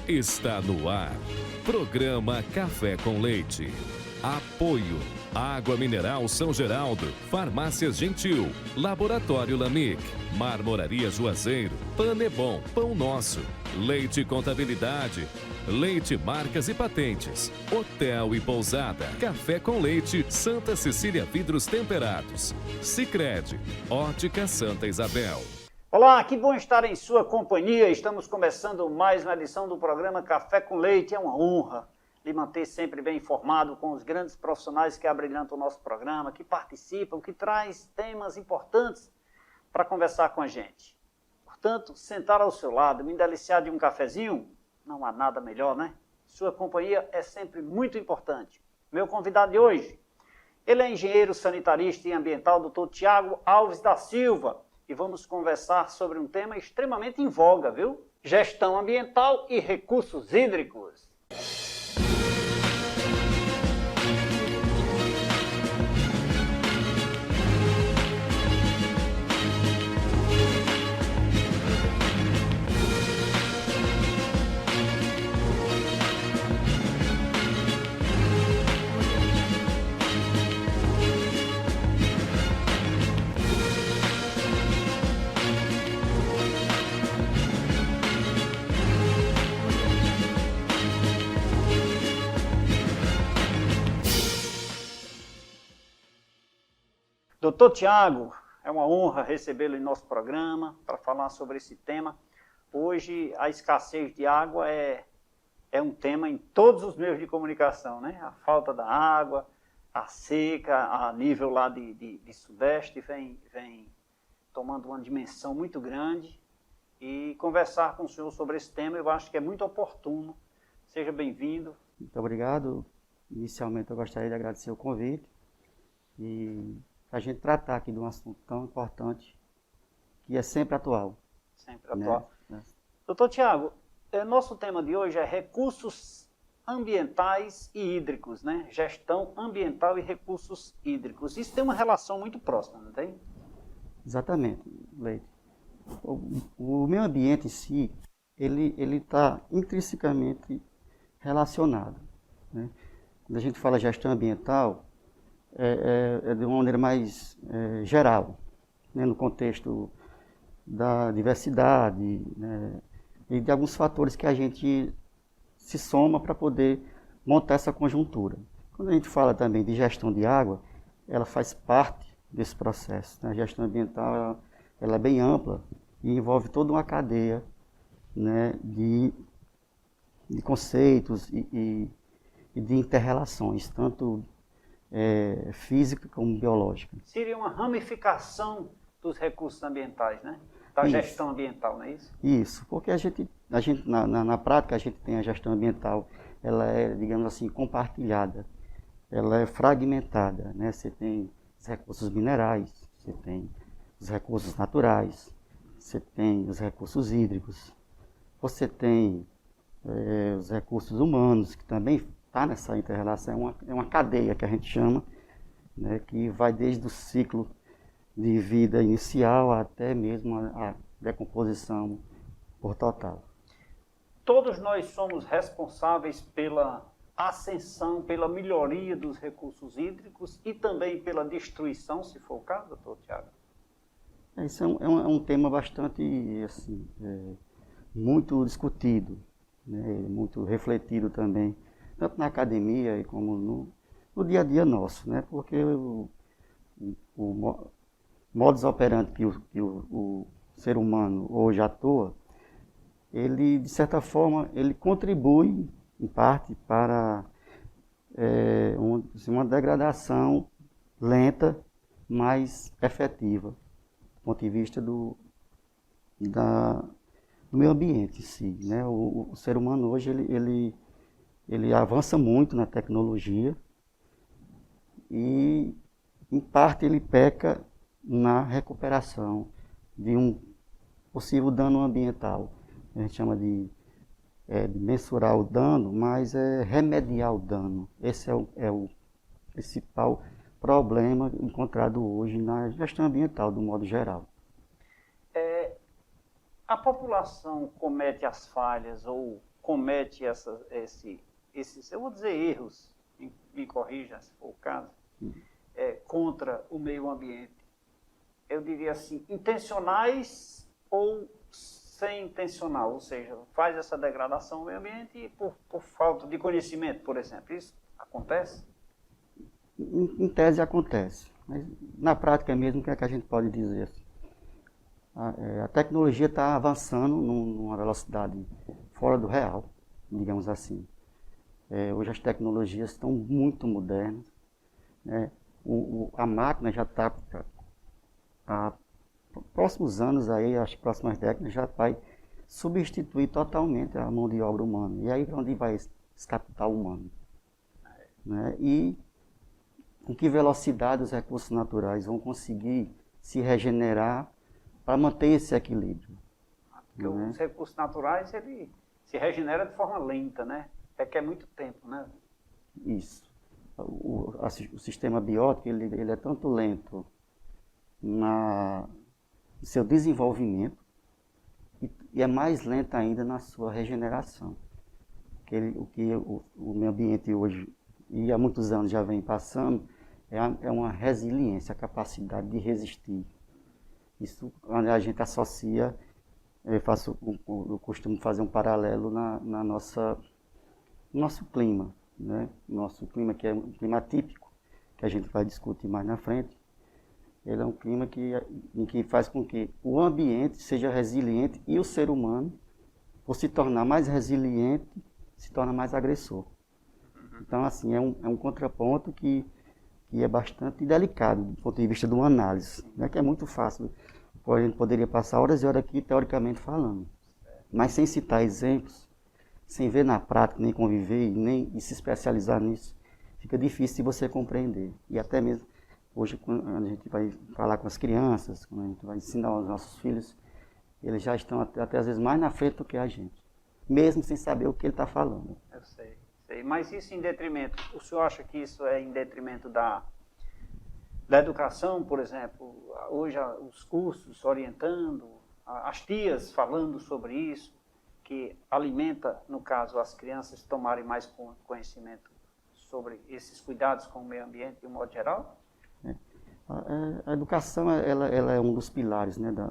Está no ar. Programa Café com Leite. Apoio. Água Mineral São Geraldo. Farmácias Gentil. Laboratório Lamic. Marmoraria Juazeiro. Panebon. Pão Nosso. Leite Contabilidade. Leite Marcas e Patentes. Hotel e Pousada. Café com Leite. Santa Cecília Vidros Temperados. Sicredi. Ótica Santa Isabel. Olá, que bom estar em sua companhia. Estamos começando mais uma edição do programa Café com Leite. É uma honra lhe manter sempre bem informado com os grandes profissionais que abrilhantam o nosso programa, que participam, que traz temas importantes para conversar com a gente. Portanto, sentar ao seu lado, me deliciar de um cafezinho, não há nada melhor, né? Sua companhia é sempre muito importante. Meu convidado de hoje, ele é engenheiro sanitarista e ambiental, Dr. Tiago Alves da Silva. E vamos conversar sobre um tema extremamente em voga, viu? Gestão ambiental e recursos hídricos. Doutor Tiago, é uma honra recebê-lo em nosso programa para falar sobre esse tema. Hoje, a escassez de água é um tema em todos os meios de comunicação, né? A falta da água, a seca, a nível lá de Sudeste, vem tomando uma dimensão muito grande. E conversar com o senhor sobre esse tema, eu acho que é muito oportuno. Seja bem-vindo. Muito obrigado. Inicialmente, eu gostaria de agradecer o convite e a gente tratar aqui de um assunto tão importante que é sempre atual. Sempre atual. Né? Doutor Tiago, nosso tema de hoje é recursos ambientais e hídricos, né? Gestão ambiental e recursos hídricos. Isso tem uma relação muito próxima, não tem? Exatamente, Leite. O meio ambiente em si, ele está intrinsecamente relacionado, né? Quando a gente fala gestão ambiental, é de uma maneira mais geral, né, no contexto da diversidade, né, e de alguns fatores que a gente se soma para poder montar essa conjuntura. Quando a gente fala também de gestão de água, ela faz parte desse processo, né? A gestão ambiental ela é bem ampla e envolve toda uma cadeia, né, de conceitos e de inter-relações, tanto física como biológica. Seria uma ramificação dos recursos ambientais, né? Da gestão ambiental, não é isso? Isso, porque a gente na prática, a gente tem a gestão ambiental, ela é, digamos assim, compartilhada, ela é fragmentada, né? Você tem os recursos minerais, você tem os recursos naturais, você tem os recursos hídricos, você tem os recursos humanos, que também está nessa inter-relação, é uma cadeia que a gente chama, né, que vai desde o ciclo de vida inicial até mesmo a decomposição por total. Todos nós somos responsáveis pela ascensão, pela melhoria dos recursos hídricos e também pela destruição, se for o caso, doutor Tiago? Isso é um tema bastante, assim, muito discutido, né, muito refletido também, tanto na academia como no dia a dia nosso, né? Porque o modus operandi que o ser humano hoje atua, ele, de certa forma, ele contribui, em parte, para uma degradação lenta, mas efetiva, do ponto de vista do meio ambiente em si, né? O ser humano hoje, ele avança muito na tecnologia e, em parte, ele peca na recuperação de um possível dano ambiental. A gente chama de mensurar o dano, mas é remediar o dano. Esse é o principal problema encontrado hoje na gestão ambiental, do modo geral. A população comete as falhas ou comete esses, eu vou dizer erros, me corrija se for o caso, contra o meio ambiente, eu diria assim, intencionais ou sem intencional, ou seja, faz essa degradação ao meio ambiente e por falta de conhecimento, por exemplo. Isso acontece? Em tese acontece, mas na prática mesmo, o que é que a gente pode dizer? A tecnologia está avançando numa velocidade fora do real, digamos assim. Hoje as tecnologias estão muito modernas, né? A máquina já está, há próximos anos, aí, as próximas décadas, já vai substituir totalmente a mão de obra humana. E aí, para onde vai esse capital humano? Né? E com que velocidade os recursos naturais vão conseguir se regenerar para manter esse equilíbrio? Porque os recursos naturais, ele se regenera de forma lenta, né? Requer muito tempo, né? Isso. O sistema biótico, ele é tanto lento no seu desenvolvimento e é mais lento ainda na sua regeneração. O que o meio ambiente hoje, e há muitos anos já vem passando, é uma resiliência, a capacidade de resistir. Isso, quando a gente associa, eu costumo fazer um paralelo no nosso clima, né? Nosso clima, que é um clima atípico, que a gente vai discutir mais na frente. Ele é um clima em que faz com que o ambiente seja resiliente e o ser humano, por se tornar mais resiliente, se torna mais agressor. Então, assim, é um contraponto que é bastante delicado do ponto de vista de uma análise, né? Que é muito fácil. A gente poderia passar horas e horas aqui, teoricamente falando, mas sem citar exemplos, sem ver na prática, nem conviver e se especializar nisso, fica difícil de você compreender. E até mesmo hoje, quando a gente vai falar com as crianças, quando a gente vai ensinar aos nossos filhos, eles já estão até às vezes mais na frente do que a gente, mesmo sem saber o que ele está falando. Eu sei. Mas isso em detrimento, o senhor acha que isso é em detrimento da educação, por exemplo? Hoje os cursos orientando, as tias falando sobre isso, que alimenta, no caso, as crianças tomarem mais conhecimento sobre esses cuidados com o meio ambiente de um modo geral? A educação ela é um dos pilares, né, da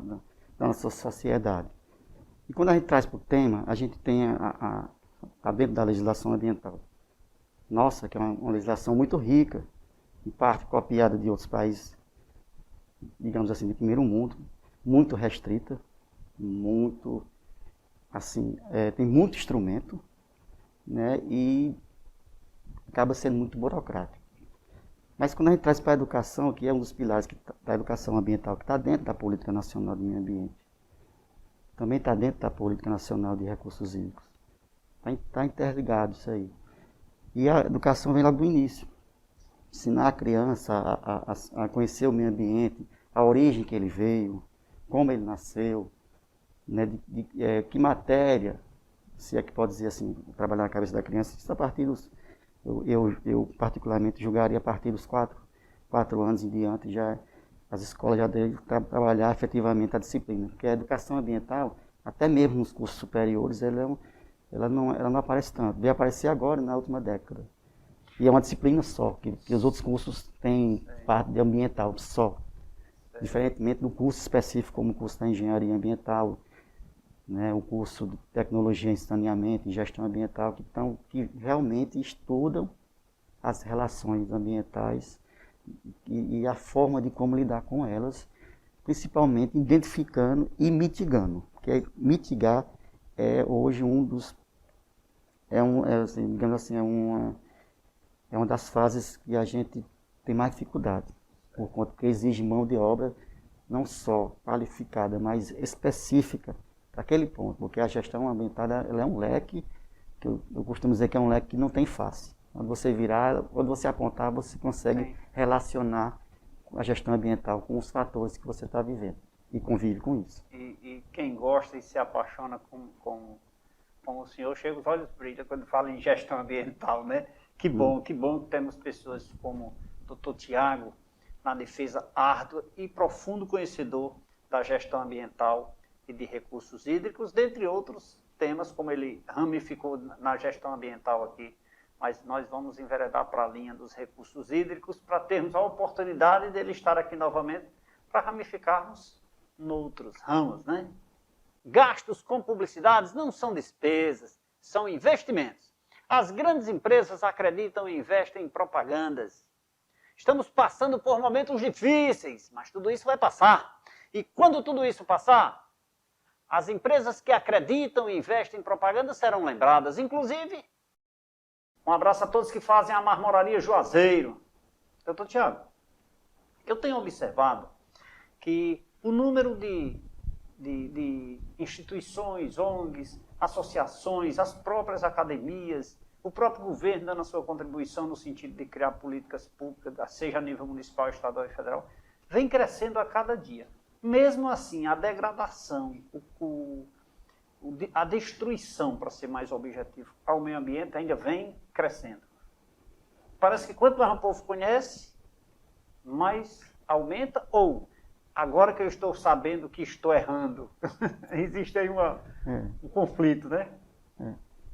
nossa sociedade. E quando a gente traz para o tema, a gente tem está dentro da legislação ambiental. Nossa, que é uma legislação muito rica, em parte copiada de outros países, digamos assim, de primeiro mundo, muito restrita, muito, assim, tem muito instrumento, né, e acaba sendo muito burocrático. Mas quando a gente traz para a educação, que é um dos pilares da educação ambiental, que está dentro da Política Nacional do Meio Ambiente, também está dentro da Política Nacional de Recursos Hídricos. Está interligado isso aí. E a educação vem lá do início. Ensinar a criança a conhecer o meio ambiente, a origem que ele veio, como ele nasceu, né, que matéria, se é que pode dizer assim, trabalhar na cabeça da criança, isso a partir dos... Eu particularmente julgaria a partir dos 4 anos em diante, as escolas já devem trabalhar efetivamente a disciplina, porque a educação ambiental, até mesmo nos cursos superiores, ela não aparece tanto, veio aparecer agora, na última década. E é uma disciplina só, que os outros cursos têm parte de ambiental só. Diferentemente do curso específico, como o curso da engenharia ambiental, né, o curso de tecnologia em saneamento e gestão ambiental, que realmente estudam as relações ambientais e a forma de como lidar com elas, principalmente identificando e mitigando. Porque mitigar é hoje digamos assim, é uma das fases que a gente tem mais dificuldade, por conta que exige mão de obra não só qualificada, mas específica para aquele ponto, porque a gestão ambiental ela é um leque, que eu costumo dizer que é um leque que não tem face. Quando você virar, quando você apontar, você consegue relacionar a gestão ambiental com os fatores que você está vivendo e convive com isso. E quem gosta e se apaixona com o senhor, chega os olhos brilham quando fala em gestão ambiental, né? Que bom que temos pessoas como o Dr. Tiago, na defesa árdua e profundo conhecedor da gestão ambiental e de recursos hídricos, dentre outros temas, como ele ramificou na gestão ambiental aqui, mas nós vamos enveredar para a linha dos recursos hídricos para termos a oportunidade dele estar aqui novamente para ramificarmos noutros ramos, né? Gastos com publicidades não são despesas, são investimentos. As grandes empresas acreditam e investem em propagandas. Estamos passando por momentos difíceis, mas tudo isso vai passar. E quando tudo isso passar, as empresas que acreditam e investem em propaganda serão lembradas. Inclusive, um abraço a todos que fazem a Marmoraria Juazeiro. Doutor Tiago, eu tenho observado que o número de instituições, ONGs, associações, as próprias academias, o próprio governo dando a sua contribuição no sentido de criar políticas públicas, seja a nível municipal, estadual e federal, vem crescendo a cada dia. Mesmo assim, a degradação, a destruição, para ser mais objetivo, ao meio ambiente ainda vem crescendo. Parece que quanto mais o povo conhece, mais aumenta, ou agora que eu estou sabendo que estou errando, existe aí um conflito, né?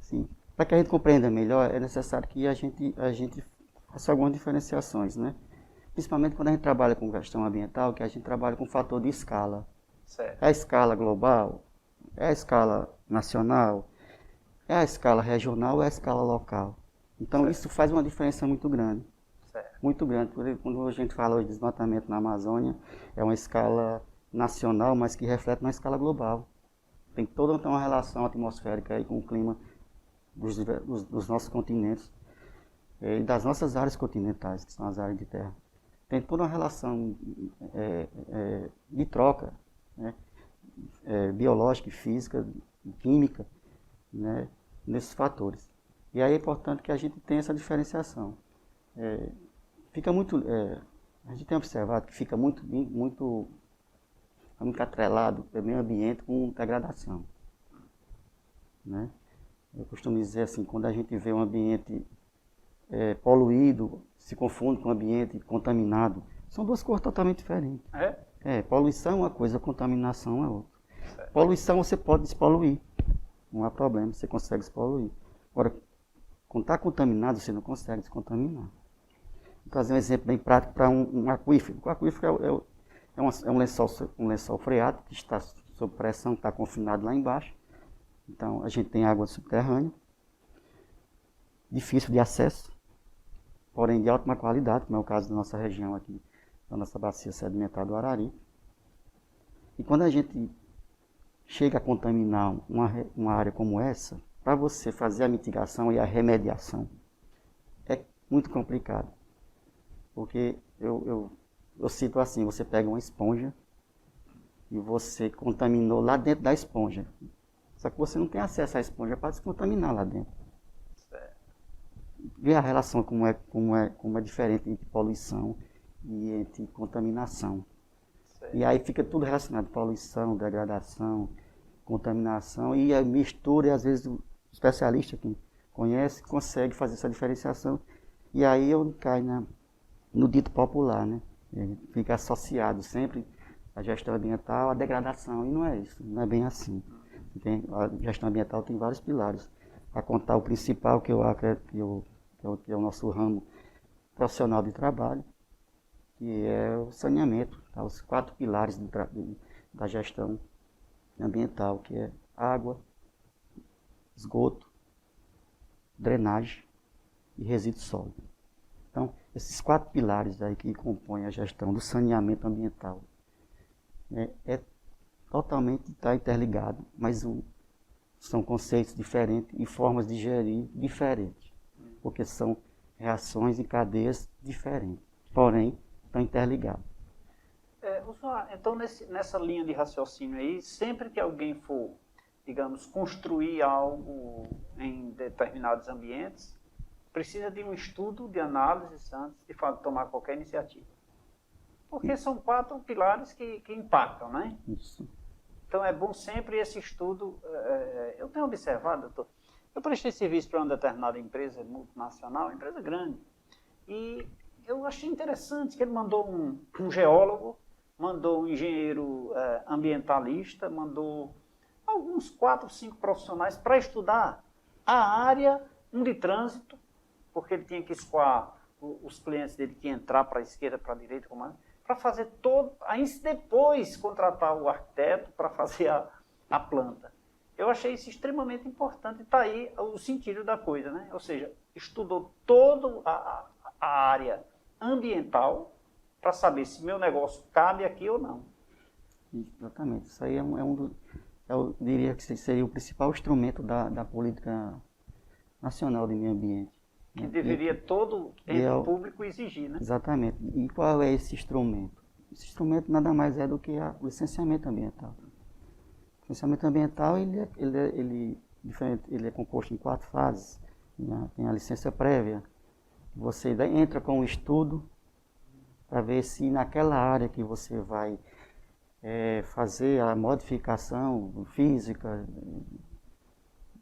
Sim. Para que a gente compreenda melhor, é necessário que a gente faça algumas diferenciações, né? Principalmente quando a gente trabalha com gestão ambiental, que a gente trabalha com fator de escala. Certo. É a escala global, é a escala nacional, é a escala regional, é a escala local. Então certo. Isso faz uma diferença muito grande. Certo. Muito grande. Quando a gente fala de desmatamento na Amazônia, é uma escala nacional, mas que reflete na escala global. Tem toda uma relação atmosférica aí com o clima dos nossos continentes e das nossas áreas continentais, que são as áreas de terra. Tem toda uma relação de troca, né, biológica e física, química, né, nesses fatores. E aí é importante que a gente tenha essa diferenciação. A gente tem observado que fica muito atrelado o meio ambiente com degradação, né? Eu costumo dizer assim, quando a gente vê um ambiente poluído, se confunde com um ambiente contaminado, são duas coisas totalmente diferentes. Poluição é uma coisa, contaminação é outra. Certo. Poluição você pode despoluir, não há problema, você consegue despoluir. Agora, quando está contaminado, você não consegue descontaminar. Vou trazer um exemplo bem prático para um aquífero. O aquífero é um lençol freático que está sob pressão, está confinado lá embaixo. Então, a gente tem água subterrânea, difícil de acesso, porém de ótima qualidade, como é o caso da nossa região aqui, da nossa bacia sedimentar do Arari. E quando a gente chega a contaminar uma área como essa, para você fazer a mitigação e a remediação, é muito complicado. Porque eu cito assim, você pega uma esponja e você contaminou lá dentro da esponja. Só que você não tem acesso à esponja para descontaminar lá dentro. Certo. Vê a relação como é diferente entre poluição e entre contaminação. Certo. E aí fica tudo relacionado, poluição, degradação, contaminação, e a mistura, e às vezes o especialista que conhece, consegue fazer essa diferenciação, e aí eu caio no dito popular, né? Fica associado sempre a gestão ambiental à degradação, e não é isso, não é bem assim. A gestão ambiental tem vários pilares. A contar o principal, que eu acredito que é o nosso ramo profissional de trabalho, que é o saneamento, tá? Os 4 pilares da gestão ambiental, que é água, esgoto, drenagem e resíduo sólido. Então, esses 4 pilares aí que compõem a gestão do saneamento ambiental totalmente está interligado, mas são conceitos diferentes e formas de gerir diferentes, porque são reações e cadeias diferentes, porém estão interligados. Então, nessa linha de raciocínio aí, sempre que alguém for, digamos, construir algo em determinados ambientes, precisa de um estudo de análise antes de tomar qualquer iniciativa. Porque são 4 pilares que impactam, né? Isso. Então é bom sempre esse estudo. Eu tenho observado, doutor, eu prestei serviço para uma determinada empresa multinacional, empresa grande, e eu achei interessante que ele mandou um geólogo, mandou um engenheiro ambientalista, mandou alguns 4, 5 profissionais para estudar a área de trânsito, porque ele tinha que escoar os clientes dele que iam entrar para a esquerda, para a direita, para fazer todo, aí depois contratar o arquiteto para fazer a planta. Eu achei isso extremamente importante, está aí o sentido da coisa, né? Ou seja, estudou toda a área ambiental para saber se meu negócio cabe aqui ou não. Exatamente, isso aí eu diria que seria o principal instrumento da política nacional de meio ambiente. Que deveria todo ente público exigir, né? Exatamente. E qual é esse instrumento? Esse instrumento nada mais é do que o licenciamento ambiental. O licenciamento ambiental ele é composto em 4 fases. Tem a licença prévia, você entra com o estudo para ver se naquela área que você vai fazer a modificação física,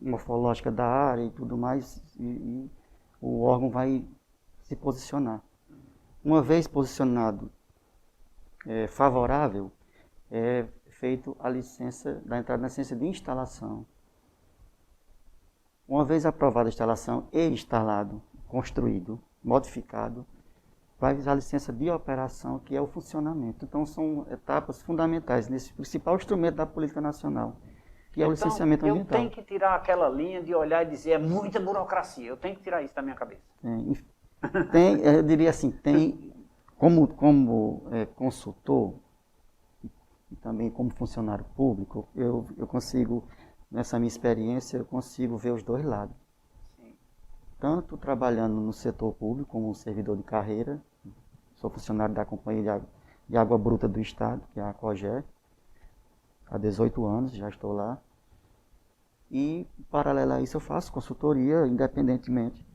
morfológica da área e tudo mais, e o órgão vai se posicionar. Uma vez posicionado favorável, é feito a licença, da entrada na licença de instalação. Uma vez aprovada a instalação e instalado, construído, modificado, vai a licença de operação, que é o funcionamento. Então, são etapas fundamentais nesse principal instrumento da política nacional, que é o licenciamento ambiental. Eu tenho que tirar aquela linha de olhar e dizer, é muita burocracia. Eu tenho que tirar isso da minha cabeça. Eu diria assim, como consultor e também como funcionário público, eu consigo, nessa minha experiência, eu consigo ver os dois lados. Sim. Tanto trabalhando no setor público como servidor de carreira, sou funcionário da Companhia de Água Bruta do Estado, que é a COGÉ, há 18 anos, já estou lá. E, paralelo a isso, eu faço consultoria independentemente,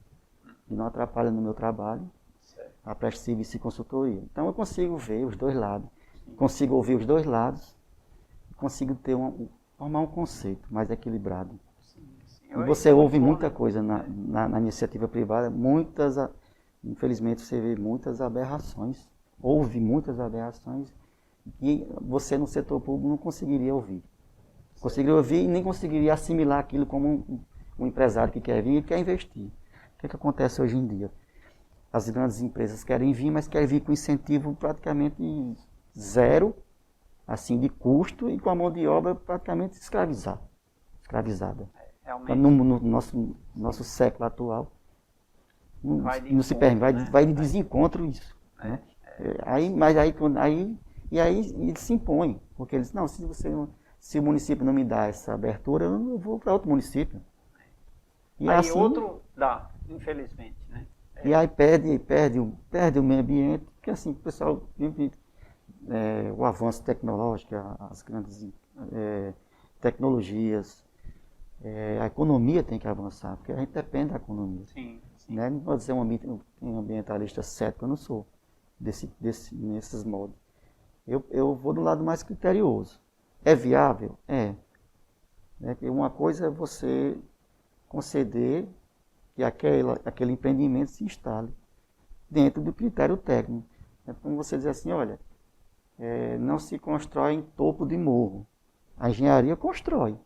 e não atrapalha no meu trabalho, a presto serviço e consultoria. Então, eu consigo ver os dois lados, consigo ouvir os dois lados, consigo formar um conceito mais equilibrado. E você ouve muita coisa na iniciativa privada, infelizmente você vê muitas aberrações, ouve muitas aberrações, que você no setor público não conseguiria ouvir. Conseguiria ouvir e nem conseguiria assimilar aquilo como um empresário que quer vir e quer investir. O que acontece hoje em dia? As grandes empresas querem vir, mas querem vir com incentivo praticamente zero, assim, de custo, e com a mão de obra praticamente escravizada. Então, no nosso século atual, não se permite, vai de desencontro isso. Né? Aí ele se impõe, porque eles não, se o município não me dá essa abertura, eu vou para outro município. E aí assim, outro dá, infelizmente, né? E aí perde o meio ambiente, porque assim, o pessoal, o avanço tecnológico, as grandes tecnologias, a economia tem que avançar, porque a gente depende da economia. Sim. Né? Não pode ser um ambientalista cético, eu não sou nesses modos. Eu vou do lado mais criterioso. É viável? É. Uma coisa é você conceder que aquele empreendimento se instale dentro do critério técnico. É como você dizer assim, olha, não se constrói em topo de morro. A engenharia constrói,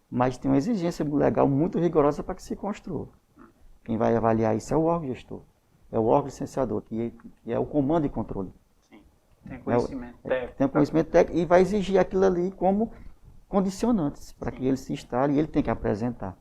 mas tem uma exigência legal muito rigorosa para que se construa. Quem vai avaliar isso é o órgão gestor, é o órgão licenciador, que é o comando e controle. Sim, tem conhecimento técnico. Tem conhecimento técnico e vai exigir aquilo ali como condicionantes para que ele se instale e ele tem que apresentar.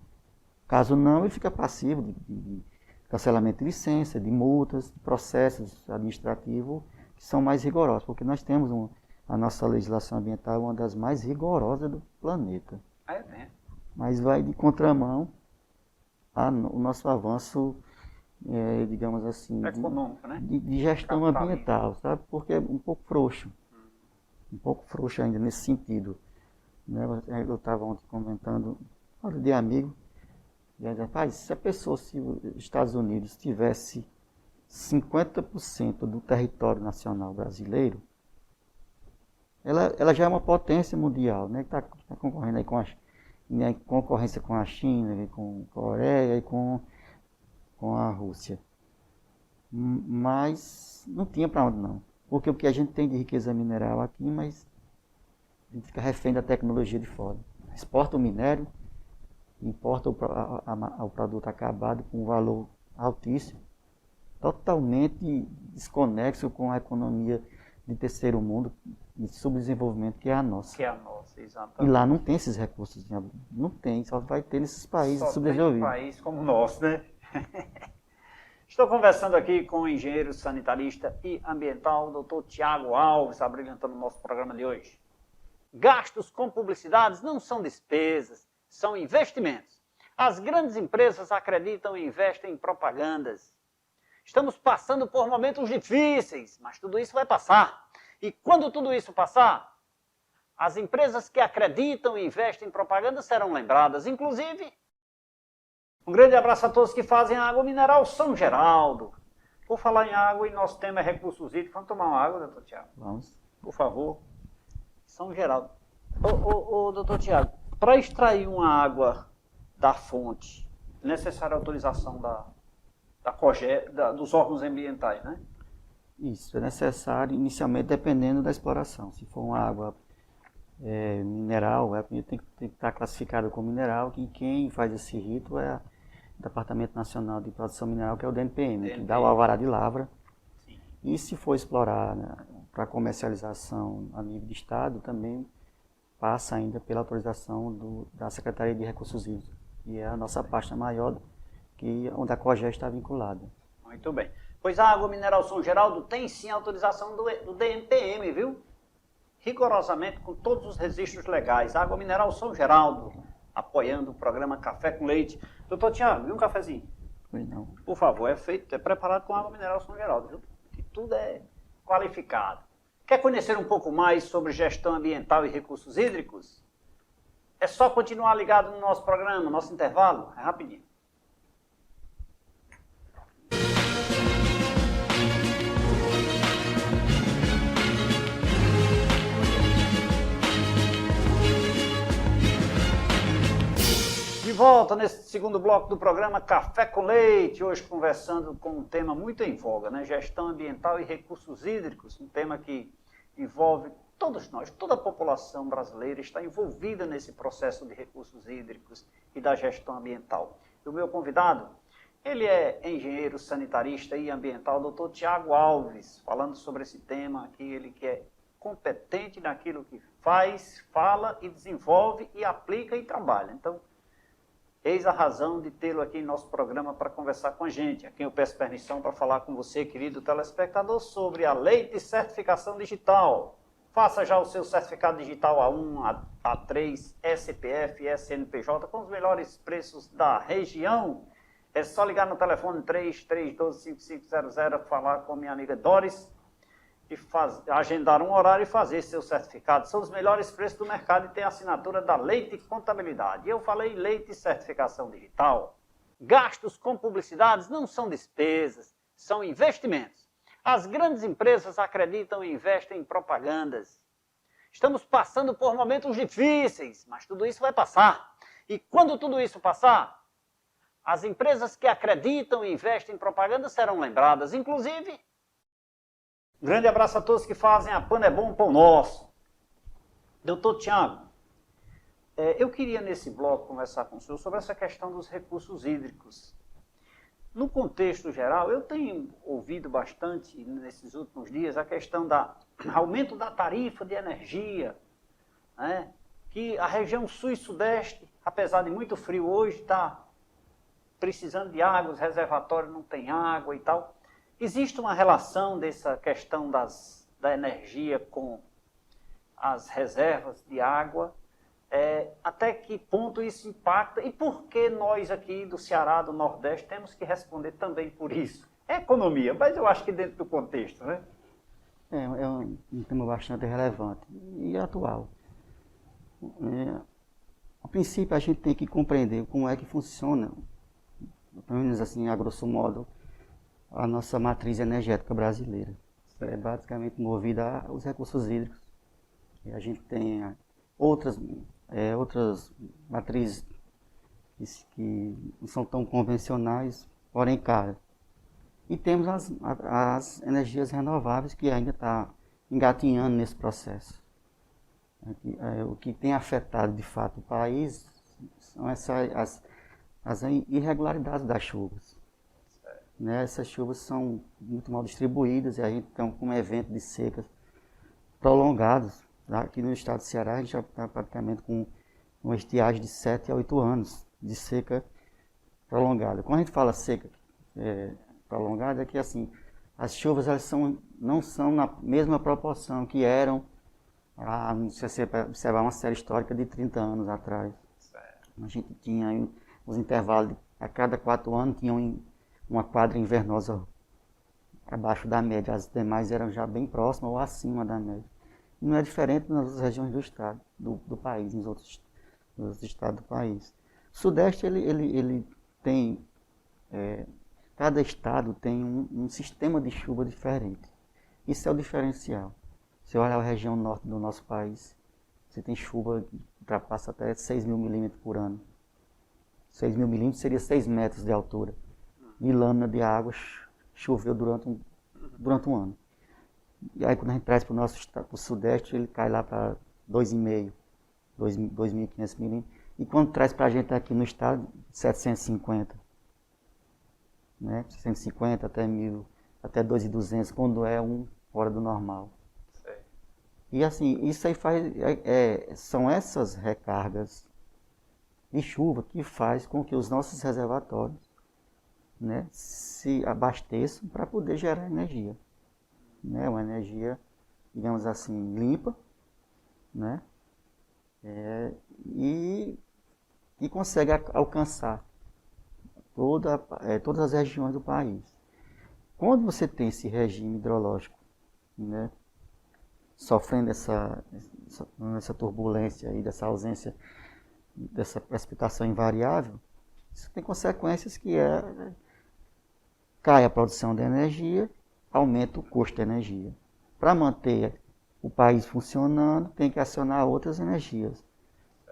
Caso não, ele fica passivo de cancelamento de licença, de multas, de processos administrativos que são mais rigorosos, porque nós temos a nossa legislação ambiental uma das mais rigorosas do planeta. É mesmo. Mas vai de contramão o nosso avanço, digamos assim, econômico, né? de gestão ambiental, sabe? Porque é um pouco frouxo. Um pouco frouxo ainda nesse sentido. Né? Eu estava ontem comentando, olha, de amigo, e aí, rapaz, se os Estados Unidos tivesse 50% do território nacional brasileiro, ela já é uma potência mundial, né? Está concorrendo aí em concorrência com a China, com a Coreia e com a Rússia. Mas não tinha para onde não. Porque o que a gente tem de riqueza mineral aqui, mas a gente fica refém da tecnologia de fora. exporta o minério, importa o produto acabado com um valor altíssimo, totalmente desconexo com a economia de terceiro mundo, de subdesenvolvimento, que é a nossa. Que é a nossa, E exatamente. lá não tem esses recursos, não tem, só vai ter nesses países Só tem subdesenvolvidos. país como o nosso, né? Estou conversando aqui com o engenheiro sanitarista e ambiental, Dr. Tiago Alves, abrilhantando o nosso programa de hoje. Gastos com publicidades não são despesas, são investimentos. As grandes empresas acreditam e investem em propagandas. Estamos passando por momentos difíceis, mas tudo isso vai passar. E quando tudo isso passar, as empresas que acreditam e investem em propaganda serão lembradas. Inclusive, um grande abraço a todos que fazem a água mineral São Geraldo. Por falar em água, e nosso tema é recursos hídricos, vamos tomar uma água, doutor Tiago? Vamos. Por favor. São Geraldo. Doutor Tiago, para extrair uma água da fonte, é necessária a autorização da COGE, dos órgãos ambientais, né? Isso, é necessário inicialmente dependendo da exploração. Se for uma água mineral, tem que estar classificada como mineral, que quem faz esse rito é o Departamento Nacional de Produção Mineral, que é o DNPM, que dá o alvará de lavra. Sim. E se for explorar, né, para comercialização a nível de estado, também passa ainda pela autorização da Secretaria de Recursos Hídricos, que é a nossa pasta maior, onde a COGE está vinculada. Muito bem. Pois a água mineral São Geraldo tem sim autorização do DNPM, viu? Rigorosamente com todos os registros legais. Água mineral São Geraldo, apoiando o programa Café com Leite. Doutor Tiago, e um cafezinho? Pois não. Por favor, é preparado com água mineral São Geraldo, viu? Que tudo é qualificado. Quer conhecer um pouco mais sobre gestão ambiental e recursos hídricos? É só continuar ligado no nosso programa, nosso intervalo, é rapidinho. De volta nesse segundo bloco do programa Café com Leite, hoje conversando com um tema muito em voga, né? Gestão ambiental e recursos hídricos, um tema que envolve todos nós, toda a população brasileira está envolvida nesse processo de recursos hídricos e da gestão ambiental. E o meu convidado, ele é engenheiro sanitarista e ambiental, Dr. Tiago Alves, falando sobre esse tema aqui, ele que é competente naquilo que faz, fala e desenvolve e aplica e trabalha. Então, eis a razão de tê-lo aqui em nosso programa para conversar com a gente. A quem eu peço permissão para falar com você, querido telespectador, sobre a Lei de Certificação Digital. Faça já o seu certificado digital A1, A3, SPF e SNPJ com os melhores preços da região. É só ligar no telefone 3312-5500, falar com a minha amiga Doris, e agendar um horário e fazer seu certificado. São os melhores preços do mercado e tem a assinatura da Leite Contabilidade. Eu falei Leite Certificação Digital. Gastos com publicidades não são despesas, são investimentos. As grandes empresas acreditam e investem em propagandas. Estamos passando por momentos difíceis, mas tudo isso vai passar. E quando tudo isso passar, as empresas que acreditam e investem em propaganda serão lembradas. Inclusive, um grande abraço a todos que fazem a Pano é Bom, Pão Nosso. Doutor Tiago, eu queria nesse bloco conversar com o senhor sobre essa questão dos recursos hídricos. No contexto geral, eu tenho ouvido bastante nesses últimos dias a questão do aumento da tarifa de energia, né? Que a região sul e sudeste, apesar de muito frio hoje, está precisando de água, os reservatórios não têm água e tal. Existe uma relação dessa questão da energia com as reservas de água? Até que ponto isso impacta? E por que nós aqui do Ceará, do Nordeste, temos que responder também por isso? É economia, mas eu acho que dentro do contexto, né? É um tema bastante relevante e atual. A princípio, a gente tem que compreender como é que funciona, pelo menos assim, a grosso modo, a nossa matriz energética brasileira. É basicamente movida aos recursos hídricos. E a gente tem outras matrizes que não são tão convencionais, porém caras. E temos as energias renováveis que ainda estão engatinhando nesse processo. O que tem afetado de fato o país são as irregularidades das chuvas. Né? Essas chuvas são muito mal distribuídas e a gente está com um evento de secas prolongados. Aqui no estado do Ceará a gente já está praticamente com uma estiagem de 7 a 8 anos de seca prolongada. Quando a gente fala seca prolongada, é que assim, as chuvas elas não são na mesma proporção que eram, se você observar uma série histórica de 30 anos atrás. A gente tinha os intervalos, a cada 4 anos tinha uma quadra invernosa abaixo da média, as demais eram já bem próximas ou acima da média. E não é diferente nas outras regiões do estado, do país, nos outros estados do país. O Sudeste, ele tem, cada estado tem um sistema de chuva diferente. Isso é o diferencial. Se olhar a região norte do nosso país, você tem chuva que ultrapassa até 6 mil milímetros por ano. 6 mil milímetros seria 6 metros de altura. De lâmina de água choveu durante um ano. E aí quando a gente traz para o Sudeste, ele cai lá para 2,5, 2.500 milímetros. E quando traz para a gente aqui no estado, 750. Né? 150 até 1.000, até 2.200, quando é fora do normal. E assim, isso aí são essas recargas de chuva que faz com que os nossos reservatórios, né, se abasteçam para poder gerar energia. Né? Uma energia, digamos assim, limpa, né? E consegue alcançar todas as regiões do país. Quando você tem esse regime hidrológico, né, sofrendo essa turbulência aí, dessa ausência, dessa precipitação invariável, isso tem consequências que cai a produção de energia, aumenta o custo de energia. Para manter o país funcionando, tem que acionar outras energias,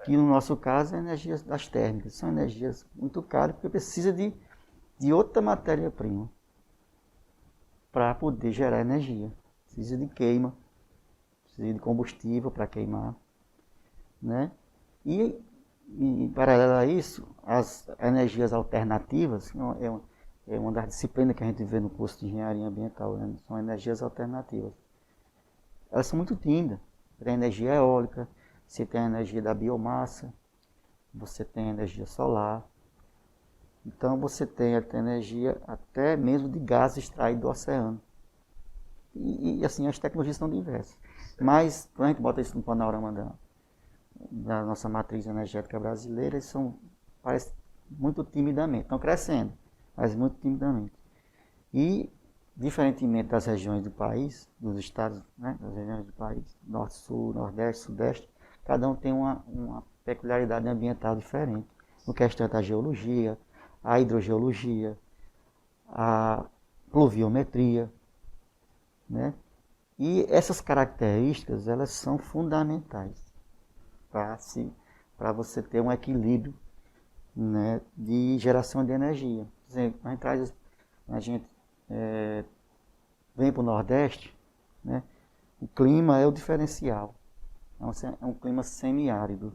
que no nosso caso, energias das térmicas. São energias muito caras, porque precisa de outra matéria-prima para poder gerar energia. Precisa de queima, precisa de combustível para queimar. Né? E em paralelo a isso, as energias alternativas, é uma das disciplinas que a gente vê no curso de engenharia ambiental, né? São energias alternativas. Elas são muito tímidas. Tem energia eólica, você tem a energia da biomassa, você tem a energia solar. Então você tem a energia até mesmo de gás extraído do oceano. E assim, as tecnologias são diversas. Mas, quando a gente bota isso no panorama da nossa matriz energética brasileira, eles parece muito timidamente, estão crescendo, mas muito timidamente. E, diferentemente das regiões do país, dos estados, né, das regiões do país, norte, sul, nordeste, sudeste, cada um tem uma peculiaridade ambiental diferente. No questão da geologia, a hidrogeologia, a pluviometria, né? E essas características, elas são fundamentais para você ter um equilíbrio, né, de geração de energia. Por exemplo, a gente vem para o Nordeste, né, o clima é o diferencial. É um clima semiárido.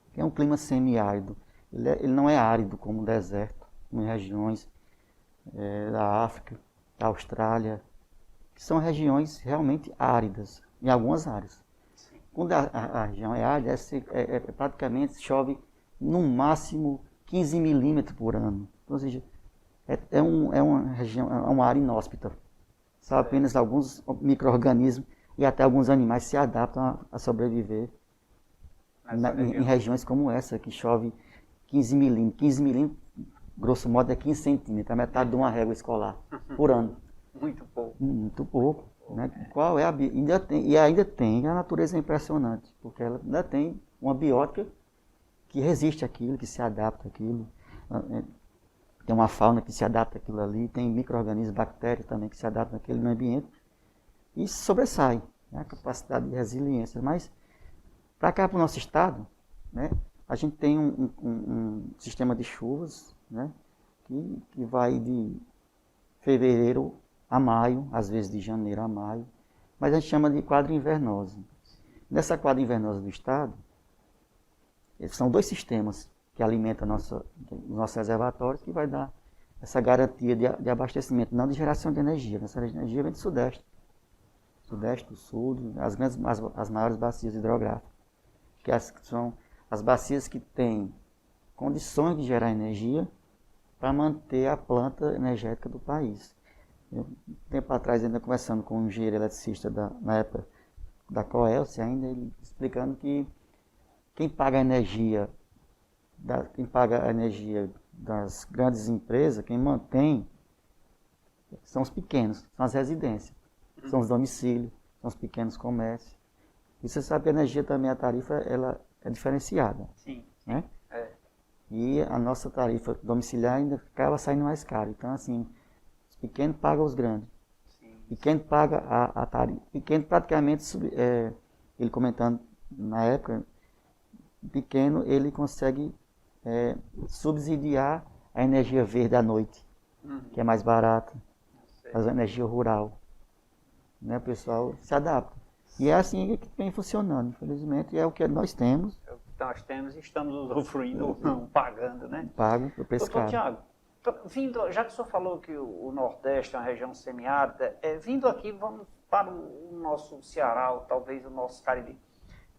O que é um clima semiárido? Ele não é árido como o deserto, em regiões da África, da Austrália, que são regiões realmente áridas, em algumas áreas. Quando a região é árida, praticamente chove no máximo 15 milímetros por ano. Ou seja, é uma região, é uma área inóspita. Só apenas alguns micro-organismos e até alguns animais se adaptam a sobreviver em regiões como essa, que chove 15 milímetros. 15 milímetros, grosso modo, é 15 centímetros, a metade de uma régua escolar por ano. Muito pouco. Muito pouco. Né? Qual é ainda tem a natureza impressionante, porque ela ainda tem uma biótica que resiste àquilo, que se adapta àquilo. Tem uma fauna que se adapta àquilo ali, tem micro-organismos, bactérias também que se adaptam àquele meio ambiente e sobressai, né? A capacidade de resiliência. Mas, para cá, para o nosso estado, né, a gente tem um sistema de chuvas, né, que vai de fevereiro a maio, às vezes de janeiro a maio, mas a gente chama de quadro invernoso. Nessa quadra invernosa do estado, são 2 sistemas que alimentam os nossos reservatórios, que vai dar essa garantia de abastecimento, não de geração de energia. Essa energia vem do Sudeste. Sudeste, do Sul, as maiores bacias hidrográficas, que são as bacias que têm condições de gerar energia para manter a planta energética do país. Um tempo atrás, ainda conversando com um engenheiro eletricista na época da Coelce, ainda ele explicando que quem paga a energia das grandes empresas, quem mantém, são os pequenos, são as residências, são os domicílios, são os pequenos comércios. E você sabe que a energia também, a tarifa, ela é diferenciada. Sim. Né? E a nossa tarifa domiciliar ainda acaba saindo mais cara. Então, assim, os pequenos pagam os grandes. Sim. Pequeno paga a tarifa. Pequeno praticamente, ele comentando na época, pequeno ele consegue subsidiar a energia verde à noite, que é mais barata, a energia rural. Né? O pessoal se adapta. E é assim que vem funcionando, infelizmente, é o que nós temos. É o que nós temos e estamos usufruindo, não pagando, né? Pago para o pescado. Doutor Tiago, já que o senhor falou que o Nordeste é uma região semiárida, vindo aqui, vamos para o nosso Ceará, ou talvez o nosso Cariri.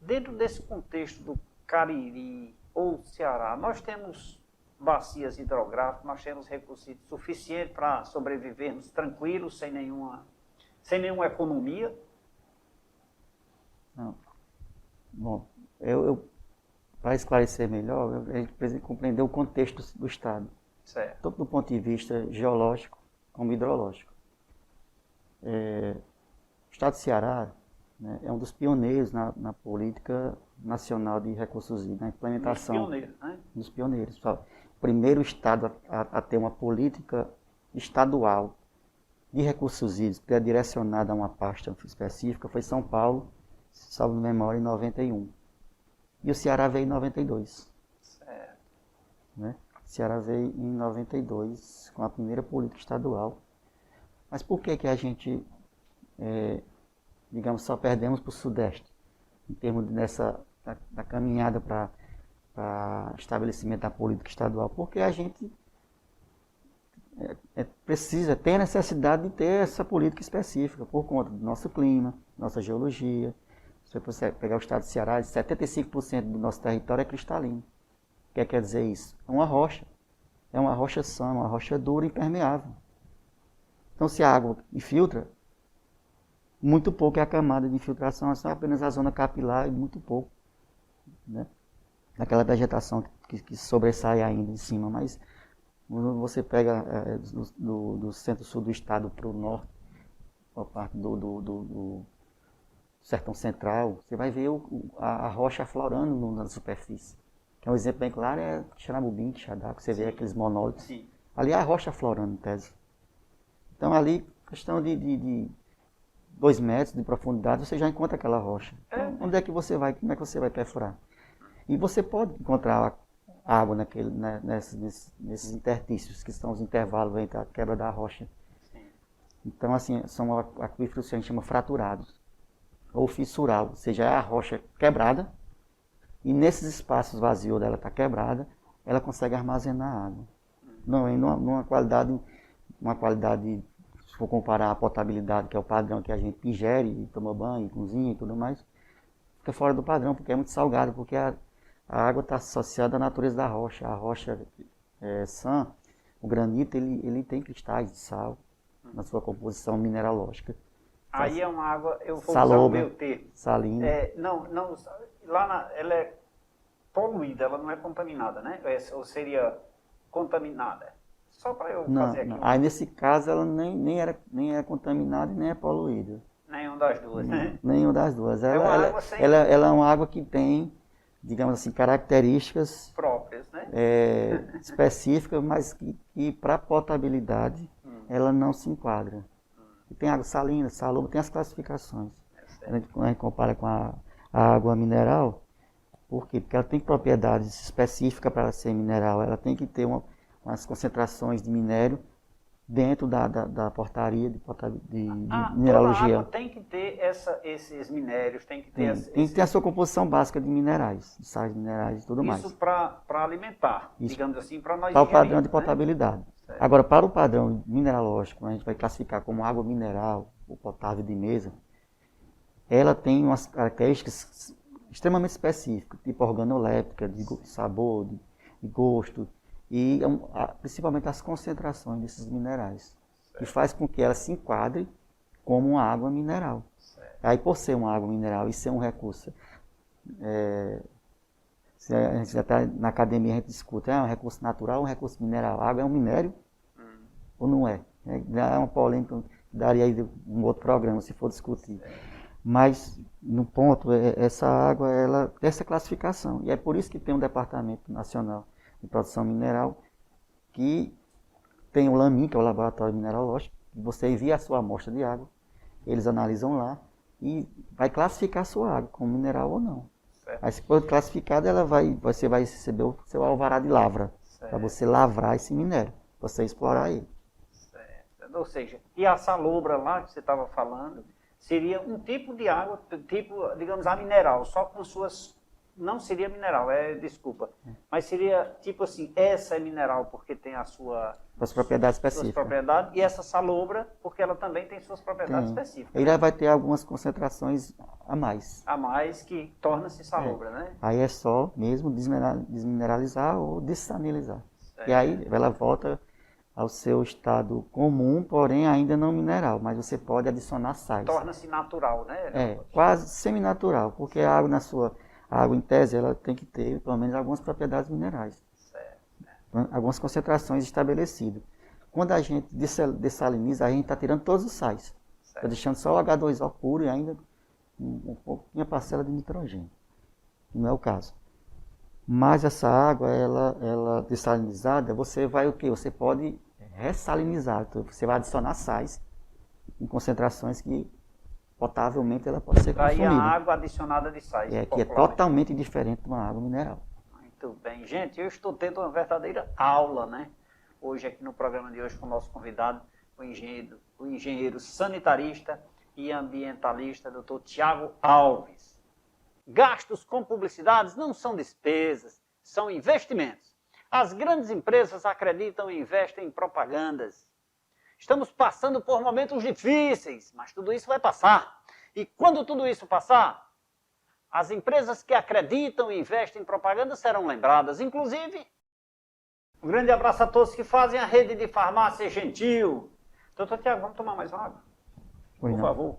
Dentro desse contexto do Cariri ou Ceará, nós temos bacias hidrográficas, nós temos recursos suficientes para sobrevivermos tranquilos, sem nenhuma economia. Não. Bom, para esclarecer melhor, a gente precisa compreender o contexto do estado. Certo. Tanto do ponto de vista geológico como hidrológico. O estado de Ceará, né, é um dos pioneiros na política nacional de recursos hídricos, na implementação. Dos pioneiros, né? Dos pioneiros. O primeiro estado a ter uma política estadual de recursos hídricos, que é direcionada a uma pasta específica, foi São Paulo, salvo memória, em 91. E o Ceará veio em 92. Certo. Né? O Ceará veio em 92 com a primeira política estadual. Mas por que a gente, digamos, só perdemos para o Sudeste, em termos da caminhada para estabelecimento da política estadual? Porque a gente tem a necessidade de ter essa política específica, por conta do nosso clima, nossa geologia. Se você pegar o estado de Ceará, 75% do nosso território é cristalino. O que quer dizer isso? É uma rocha sã, uma rocha dura e impermeável. Então, se a água infiltra, muito pouco é a camada de infiltração, é só apenas a zona capilar e muito pouco, né? Daquela vegetação que sobressai ainda em cima. Mas você pega do centro-sul do estado para o norte, a parte do sertão central, você vai ver a rocha aflorando na superfície. Que é um exemplo bem claro, é Xaramubim, Quixadá, que você vê aqueles monólitos. Sim. Ali é a rocha aflorando, em tese. Então ali, questão de 2 metros de profundidade, você já encontra aquela rocha. Então, onde é que você vai, como é que você vai perfurar? E você pode encontrar água nesses interstícios, que são os intervalos entre a quebra da rocha. Sim. Então, assim, são aquíferos que a gente chama fraturados, ou fissural, ou seja, é a rocha quebrada, e nesses espaços vazios dela está quebrada, ela consegue armazenar água. Não, numa qualidade, se for comparar a potabilidade, que é o padrão que a gente ingere, toma banho, cozinha e tudo mais, fica fora do padrão, porque é muito salgado, porque a água está associada à natureza da rocha. A rocha sã, o granito, ele tem cristais de sal na sua composição mineralógica. Aí é uma água, eu vou salobra, usar o meu termo. Salina. Ela é poluída, ela não é contaminada, né? Ou seria contaminada? Só para eu fazer aqui. Aí nesse caso ela nem é contaminada e nem é poluída. Nenhuma das duas, né? Nenhuma das duas. Ela é uma água que tem, digamos assim, características próprias, né? Específicas, mas que para potabilidade ela não se enquadra. E tem água salina, salobra, tem as classificações. A gente compara com a água mineral. Por quê? Porque ela tem propriedades específicas para ser mineral. Ela tem que ter umas concentrações de minério dentro da portaria de Toda mineralogia. água tem que ter esses minérios, tem que ter Tem que ter a sua composição básica de minerais, de sais minerais e tudo mais. isso para alimentar, Isso. digamos assim, para nós Para o padrão de ingerirmos, né? potabilidade. Certo. Agora, para o padrão mineralógico, a gente vai classificar como água mineral ou potável de mesa, ela tem umas características extremamente específicas, tipo organoléptica, de sabor, de gosto, e principalmente as concentrações desses minerais, que faz com que ela se enquadre como uma água mineral. Certo. Aí, por ser uma água mineral e ser um recurso, a gente já está na academia, a gente discute, é um recurso natural ou um recurso mineral? A água é um minério ou não é? É uma polêmica, daria aí um outro programa se for discutir. Mas, no ponto, essa água, ela tem essa classificação. E é por isso que tem um Departamento Nacional de Produção Mineral, que tem o LAMIN, que é o Laboratório Mineralógico, que você envia a sua amostra de água, eles analisam lá e vai classificar a sua água como mineral ou não. Certo. Aí, se for classificada, você vai receber o seu alvará de lavra, para você lavrar esse minério, para você explorar ele. Certo. Ou seja, e a salobra lá que você estava falando, seria um tipo de água, tipo, digamos, a mineral, só com suas... Não seria mineral, desculpa. Mas seria tipo assim, essa é mineral porque tem as suas propriedades específicas. Suas propriedades, e essa salobra porque ela também tem suas propriedades específicas. Ele vai ter algumas concentrações a mais. A mais que torna-se salobra, né? Aí é só mesmo desmineralizar ou dessanilizar. Certo. E aí ela volta ao seu estado comum, porém ainda não mineral, mas você pode adicionar sais. Torna-se natural, né? Quase seminatural, porque a água em tese ela tem que ter pelo menos algumas propriedades minerais. Certo. Algumas concentrações estabelecidas. Quando a gente dessaliniza, a gente está tirando todos os sais. Está deixando só o H2O puro e ainda uma pouquinha parcela de nitrogênio. Não é o caso. Mas essa água, ela dessalinizada, você vai o quê? Você pode ressalinizar. Então, você vai adicionar sais em concentrações que potavelmente ela pode ser consumida. Aí a água adicionada de sais. Que é totalmente diferente de uma água mineral. Muito bem. Gente, eu estou tendo uma verdadeira aula, né? Hoje aqui no programa de hoje com o nosso convidado, o engenheiro sanitarista e ambientalista, Dr. Tiago Alves. Gastos com publicidades não são despesas, são investimentos. As grandes empresas acreditam e investem em propagandas. Estamos passando por momentos difíceis, mas tudo isso vai passar. E quando tudo isso passar, as empresas que acreditam e investem em propaganda serão lembradas. Inclusive, um grande abraço a todos que fazem a rede de farmácia Gentil. Doutor Tiago, vamos tomar mais uma água? Por favor.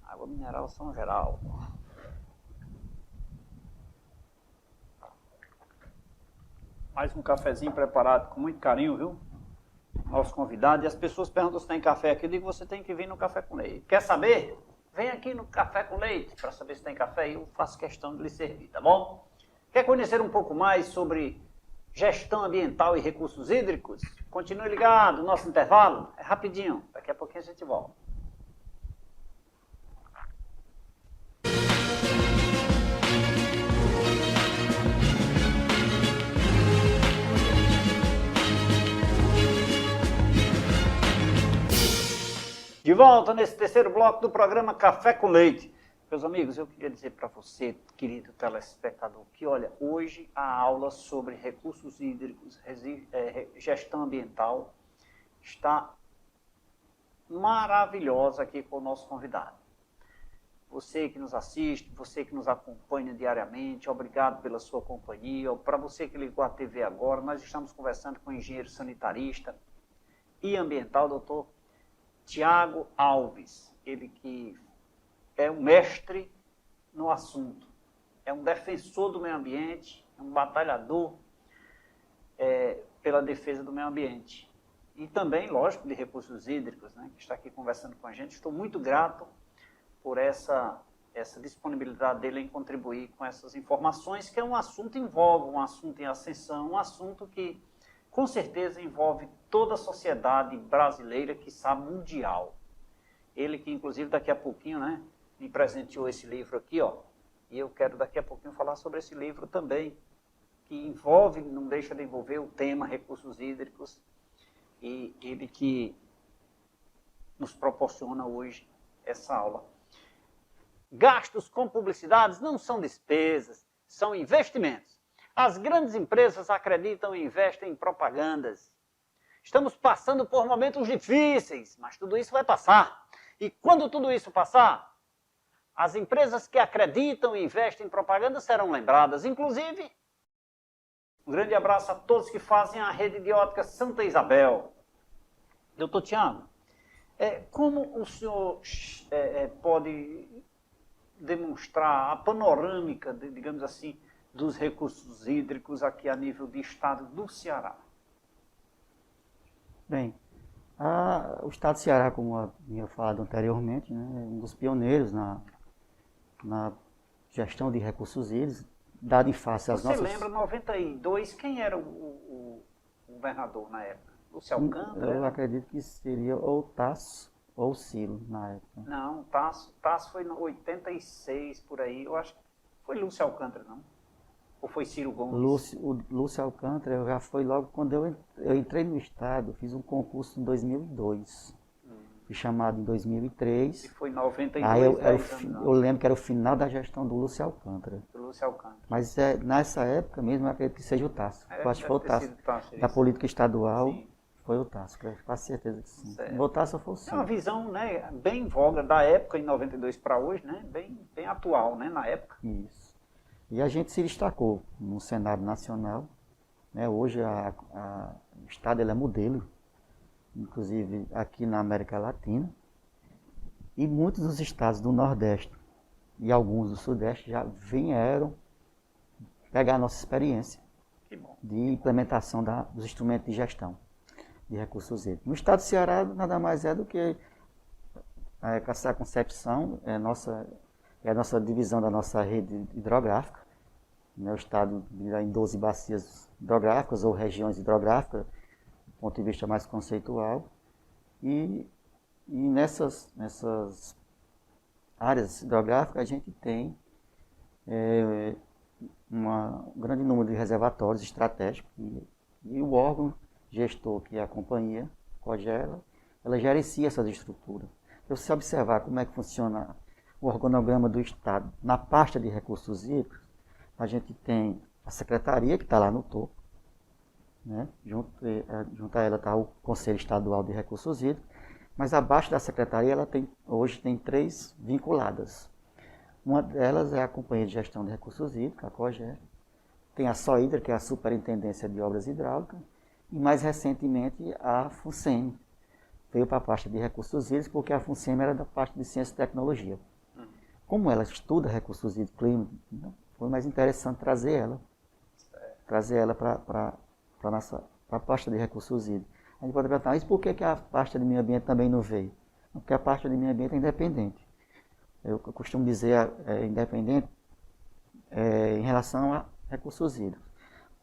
Água mineral São Geraldo. Mais um cafezinho preparado com muito carinho, viu? Nosso convidado. E as pessoas perguntam se tem café aqui. Eu digo, você tem que vir no Café com Leite. Quer saber? Vem aqui no Café com Leite para saber se tem café e eu faço questão de lhe servir, tá bom? Quer conhecer um pouco mais sobre gestão ambiental e recursos hídricos? Continue ligado, nosso intervalo é rapidinho. Daqui a pouquinho a gente volta. De volta nesse terceiro bloco do programa Café com Leite. Meus amigos, eu queria dizer para você, querido telespectador, que olha, hoje a aula sobre recursos hídricos, gestão ambiental, está maravilhosa aqui com o nosso convidado. Você que nos assiste, você que nos acompanha diariamente, obrigado pela sua companhia. Para você que ligou a TV agora, nós estamos conversando com o engenheiro sanitarista e ambiental, doutor Tiago Alves, ele que é um mestre no assunto, é um defensor do meio ambiente, é um batalhador pela defesa do meio ambiente. E também, lógico, de recursos hídricos, né, que está aqui conversando com a gente. Estou muito grato por essa disponibilidade dele em contribuir com essas informações, que é um assunto um assunto em ascensão, um assunto que com certeza envolve toda a sociedade brasileira, quiçá mundial. Ele que, inclusive, daqui a pouquinho, né, me presenteou esse livro aqui, ó, e eu quero daqui a pouquinho falar sobre esse livro também, que envolve, não deixa de envolver o tema recursos hídricos, e ele que nos proporciona hoje essa aula. Gastos com publicidades não são despesas, são investimentos. As grandes empresas acreditam e investem em propagandas. Estamos passando por momentos difíceis, mas tudo isso vai passar. E quando tudo isso passar, as empresas que acreditam e investem em propaganda serão lembradas. Inclusive, um grande abraço a todos que fazem a rede de ótica Santa Isabel. Doutor Tiago, como o senhor pode demonstrar a panorâmica, digamos assim, dos recursos hídricos aqui a nível de estado do Ceará? Bem, o estado do Ceará, como eu tinha falado anteriormente, né, é um dos pioneiros na gestão de recursos hídricos, dado em face às nossas... Você lembra, em 92, quem era o governador na época? Lúcio Alcântara? Eu acredito que seria ou Tasso ou Ciro na época. Não, Tasso foi em 86, por aí. Eu acho que foi Lúcio Alcântara, não? Ou foi Ciro Gomes? O Lúcio Alcântara já foi logo quando eu entrei no estado, fiz um concurso em 2002. Fui chamado em 2003. E foi em 92. Aí eu lembro que era o final da gestão do Lúcio Alcântara. Do Lúcio Alcântara. Mas nessa época mesmo eu acredito que seja o Tasso. Eu acho que foi o Tasso. Da política estadual, sim. Foi o Tasso, com certeza que sim. Certo. O Tasso foi o Ciro. É uma visão, né, bem em voga da época, em 92 para hoje, né, bem atual, né, na época. Isso. E a gente se destacou no cenário nacional. Né, hoje o estado ele é modelo, inclusive aqui na América Latina. E muitos dos estados do Nordeste e alguns do Sudeste já vieram pegar a nossa experiência de implementação dos instrumentos de gestão de recursos hídricos. No estado do Ceará, nada mais é do que essa concepção, é a nossa divisão da nossa rede hidrográfica. Né, o estado em 12 bacias hidrográficas ou regiões hidrográficas, do ponto de vista mais conceitual. E nessas áreas hidrográficas a gente tem um grande número de reservatórios estratégicos e o órgão gestor, que é a companhia, Cogela, ela gerencia essas estruturas. Se você observar como é que funciona o organograma do Estado na pasta de recursos hídricos, a gente tem a secretaria, que está lá no topo, né? Junto a ela está o Conselho Estadual de Recursos Hídricos, mas abaixo da secretaria hoje tem 3 vinculadas. Uma delas é a Companhia de Gestão de Recursos Hídricos, a COGER. Tem a SOHIDRA, que é a Superintendência de Obras Hidráulicas, e mais recentemente a FUNSEM. Veio para a pasta de recursos hídricos, porque a FUNSEM era da parte de ciência e tecnologia. Como ela estuda recursos hídricos, clima, foi mais interessante trazer ela para a pasta de recursos hídricos. A gente pode perguntar, mas por que a pasta de meio ambiente também não veio? Porque a pasta de meio ambiente é independente. Eu costumo dizer independente em relação a recursos hídricos.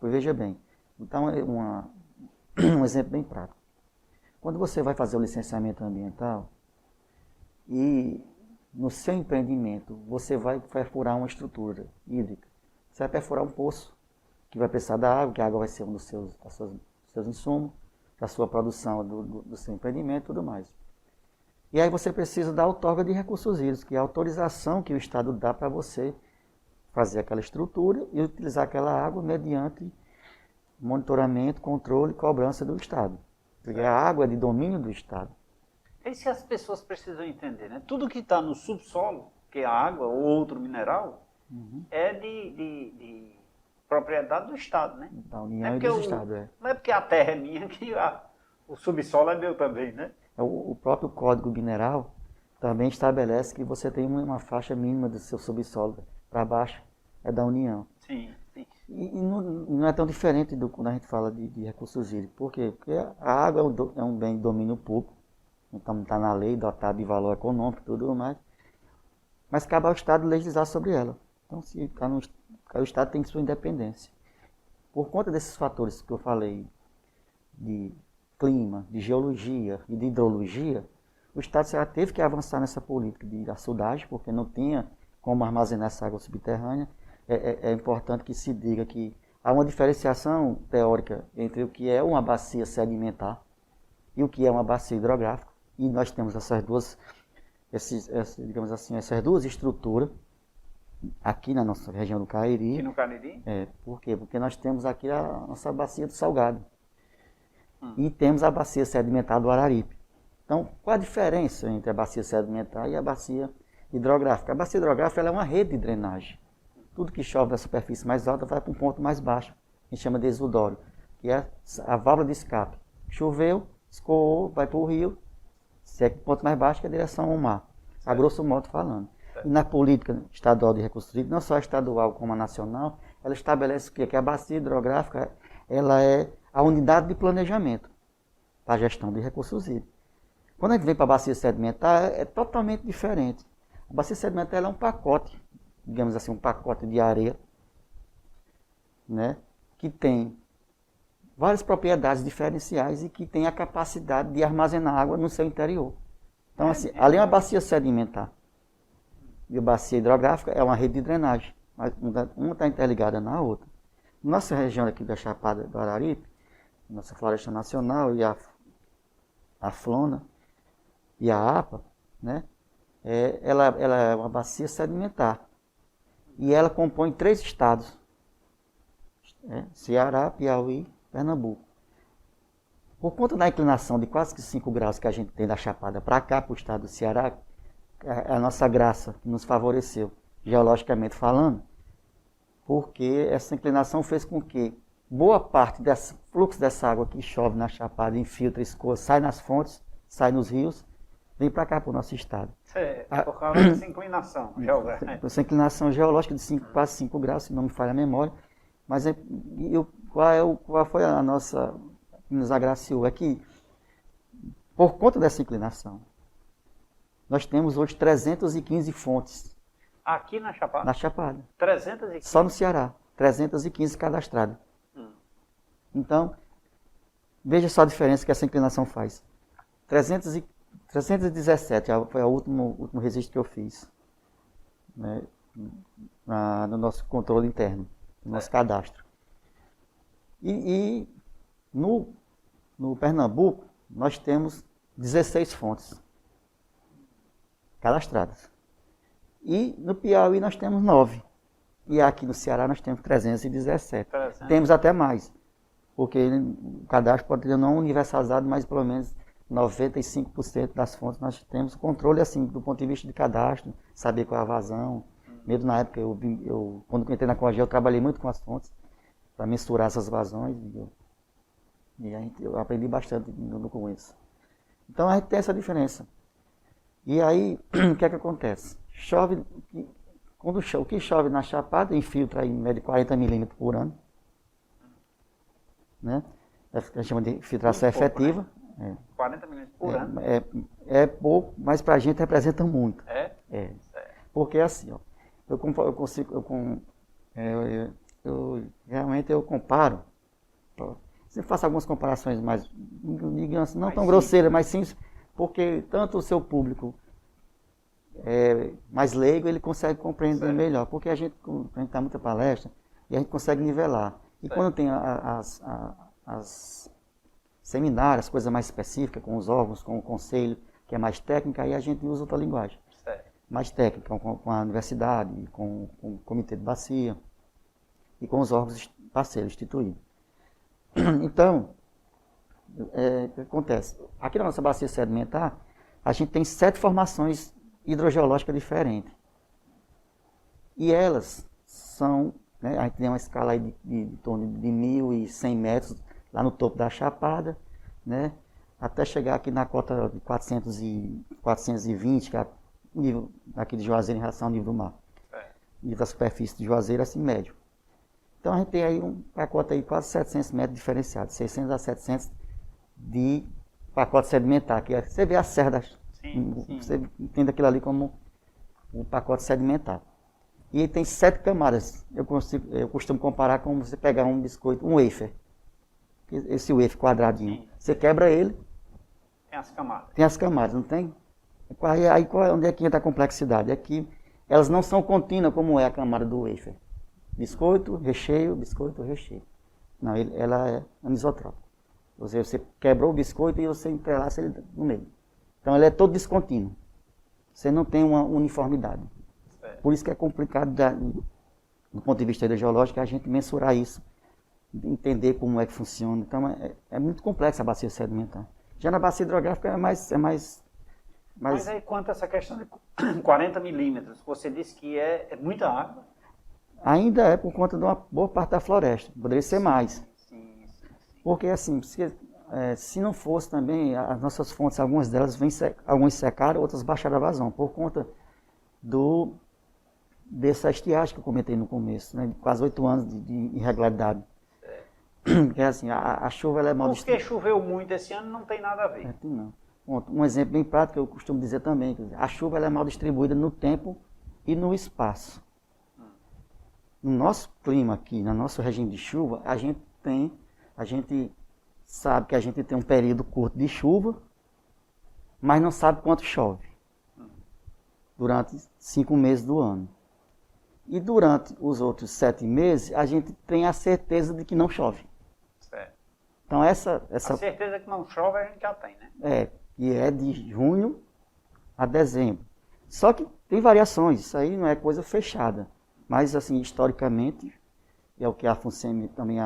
Pois veja bem, então um exemplo bem prático. Quando você vai fazer o licenciamento ambiental e no seu empreendimento você vai perfurar uma estrutura hídrica, você vai perfurar um poço que vai precisar da água, que a água vai ser um dos seus insumos, para a sua produção do seu empreendimento e tudo mais. E aí você precisa da outorga de recursos hídricos, que é a autorização que o Estado dá para você fazer aquela estrutura e utilizar aquela água mediante monitoramento, controle e cobrança do Estado. Porque a água é de domínio do Estado. É isso que as pessoas precisam entender, né? Tudo que está no subsolo, que é a água ou outro mineral, é de propriedade do Estado, né? Da União e do Estado, Não é porque a terra é minha que o subsolo é meu também, né? O próprio Código Mineral também estabelece que você tem uma faixa mínima do seu subsolo. Para baixo é da União. Sim, sim. E não é tão diferente quando a gente fala de recursos hídricos. Por quê? Porque a água é um bem de domínio público, então está na lei, dotado de valor econômico e tudo mais, mas cabe ao Estado legislar sobre ela. Então, o Estado tem sua independência. Por conta desses fatores que eu falei, de clima, de geologia e de hidrologia, o Estado já teve que avançar nessa política de açudagem, porque não tinha como armazenar essa água subterrânea. É importante que se diga que há uma diferenciação teórica entre o que é uma bacia sedimentar, e o que é uma bacia hidrográfica. E nós temos digamos assim, essas duas estruturas aqui na nossa região do Cariri. Aqui no Cariri? Por quê? Porque nós temos aqui a nossa bacia do Salgado. E temos a bacia sedimentar do Araripe. Então, qual a diferença entre a bacia sedimentar e a bacia hidrográfica? A bacia hidrográfica ela é uma rede de drenagem. Tudo que chove da superfície mais alta vai para um ponto mais baixo, que a gente chama de exudório, que é a válvula de escape. Choveu, escoou, vai para o rio, se é o ponto mais baixo, que é a direção ao mar. A grosso modo falando. E na política estadual de recursos hídricos, não só a estadual como a nacional, ela estabelece o quê? Que a bacia hidrográfica ela é a unidade de planejamento para a gestão de recursos hídricos. Quando a gente vem para a bacia sedimentar, é totalmente diferente. A bacia sedimentar ela é um pacote, digamos assim, um pacote de areia, né, que tem várias propriedades diferenciais e que tem a capacidade de armazenar água no seu interior. Então, assim, ali é uma bacia sedimentar. E a bacia hidrográfica é uma rede de drenagem. Uma está interligada na outra. Nossa região aqui da Chapada do Araripe, nossa floresta nacional e a Flona e a APA, né, ela é uma bacia sedimentar. E ela compõe 3 estados. Ceará, Piauí, Pernambuco. Por conta da inclinação de quase que 5 graus que a gente tem da Chapada para cá, para o estado do Ceará, a nossa graça que nos favoreceu, geologicamente falando, porque essa inclinação fez com que boa parte desse fluxo dessa água que chove na Chapada, infiltra, escoa, sai nas fontes, sai nos rios, vem para cá, para o nosso estado. Por causa dessa inclinação geográfica. Essa inclinação geológica de quase 5 graus, se não me falha a memória. Mas qual foi a nossa que nos agraciou? É que, por conta dessa inclinação, nós temos hoje 315 fontes. Aqui na Chapada? Na Chapada. 315? Só no Ceará. 315 cadastradas. Então, veja só a diferença que essa inclinação faz. 317 foi o último registro que eu fiz, né, no nosso controle interno, no nosso cadastro. E no Pernambuco, nós temos 16 fontes cadastradas. E no Piauí nós temos 9. E aqui no Ceará nós temos 317. 300. Temos até mais, porque o cadastro pode ter não universalizado, mas pelo menos 95% das fontes nós temos controle, assim, do ponto de vista de cadastro, saber qual é a vazão. Mesmo na época, quando eu entrei na Congel, eu trabalhei muito com as fontes para mensurar essas vazões. Eu aprendi bastante com isso. Então a gente tem essa diferença. E aí, o que é que acontece? O que chove na Chapada infiltra em média de 40 milímetros por ano. Né? A gente chama de infiltração efetiva. Né? 40 milímetros por ano? É pouco, mas para a gente representa muito. É? Porque assim, ó, realmente eu comparo. Você faço algumas comparações mais, digamos, não tão grosseiras, mas sim, porque tanto o seu público mais leigo, ele consegue compreender melhor. Porque a gente dá muita palestra e a gente consegue nivelar. E quando tem as seminários, coisas mais específicas, com os órgãos, com o conselho, que é mais técnica, aí a gente usa outra linguagem. Mais técnica, com a universidade, com o comitê de bacia e com os órgãos parceiros instituídos. Então, o que acontece? Aqui na nossa bacia sedimentar, a gente tem 7 formações hidrogeológicas diferentes. E elas são, né, a gente tem uma escala aí de torno de 1.100 metros, lá no topo da Chapada, né, até chegar aqui na cota de 420, que é o nível aqui de Juazeiro em relação ao nível do mar. Nível da superfície de Juazeiro, assim, médio. Então a gente tem aí um pacote aí quase 700 metros diferenciado, 600 a 700 de pacote sedimentar, que você vê a serra, você entende aquilo ali como um pacote sedimentar. E ele tem 7 camadas. Eu costumo comparar com você pegar um biscoito, um wafer. Esse wafer quadradinho. Você quebra ele. Tem as camadas. Tem as camadas, não tem? Aí onde é que entra a complexidade? É que elas não são contínuas como é a camada do wafer. Biscoito, recheio, biscoito, recheio. Não, ela é anisotrópica. Você quebrou o biscoito e você entrelaça ele no meio. Então ele é todo descontínuo. Você não tem uma uniformidade. Por isso que é complicado, do ponto de vista geológico, a gente mensurar isso, entender como é que funciona. Então é muito complexa a bacia sedimentar. Já na bacia hidrográfica é mais. Mas aí quanto a essa questão de 40 milímetros, você disse que é muita água? Ainda é por conta de uma boa parte da floresta, poderia ser mais. Sim. Porque assim, se não fosse também, as nossas fontes, algumas delas, algumas secaram, outras baixaram a vazão, por conta dessa estiagem que eu comentei no começo, né, de quase 8 anos de irregularidade. Porque assim, a chuva ela é mal distribuída. Porque choveu muito esse ano não tem nada a ver. Não. Um exemplo bem prático que eu costumo dizer também, a chuva ela é mal distribuída no tempo e no espaço. No nosso clima aqui, no nosso regime de chuva, a gente sabe que a gente tem um período curto de chuva, mas não sabe quanto chove durante 5 meses do ano. E durante os outros 7 meses, a gente tem a certeza de que não chove. Certo. Então a certeza que não chove a gente já tem, né? Que é de junho a dezembro. Só que tem variações, isso aí não é coisa fechada. Mas, assim, historicamente, é o que a FUNSEMI também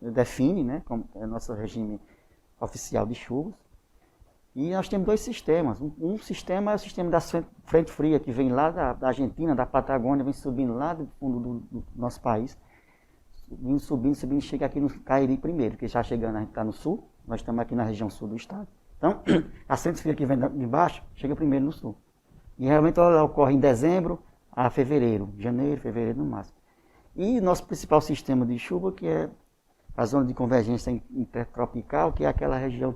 define, né, como é o nosso regime oficial de chuvas. E nós temos 2 sistemas. Um sistema é o sistema da frente fria, que vem lá da Argentina, da Patagônia, vem subindo lá do fundo do nosso país. Subindo, chega aqui no Cariri primeiro, porque já chegando, a gente está no sul, nós estamos aqui na região sul do estado. Então, a frente fria que vem de baixo, chega primeiro no sul. E realmente ela ocorre em dezembro a fevereiro, janeiro, fevereiro no máximo. E nosso principal sistema de chuva, que é a zona de convergência intertropical, que é aquela região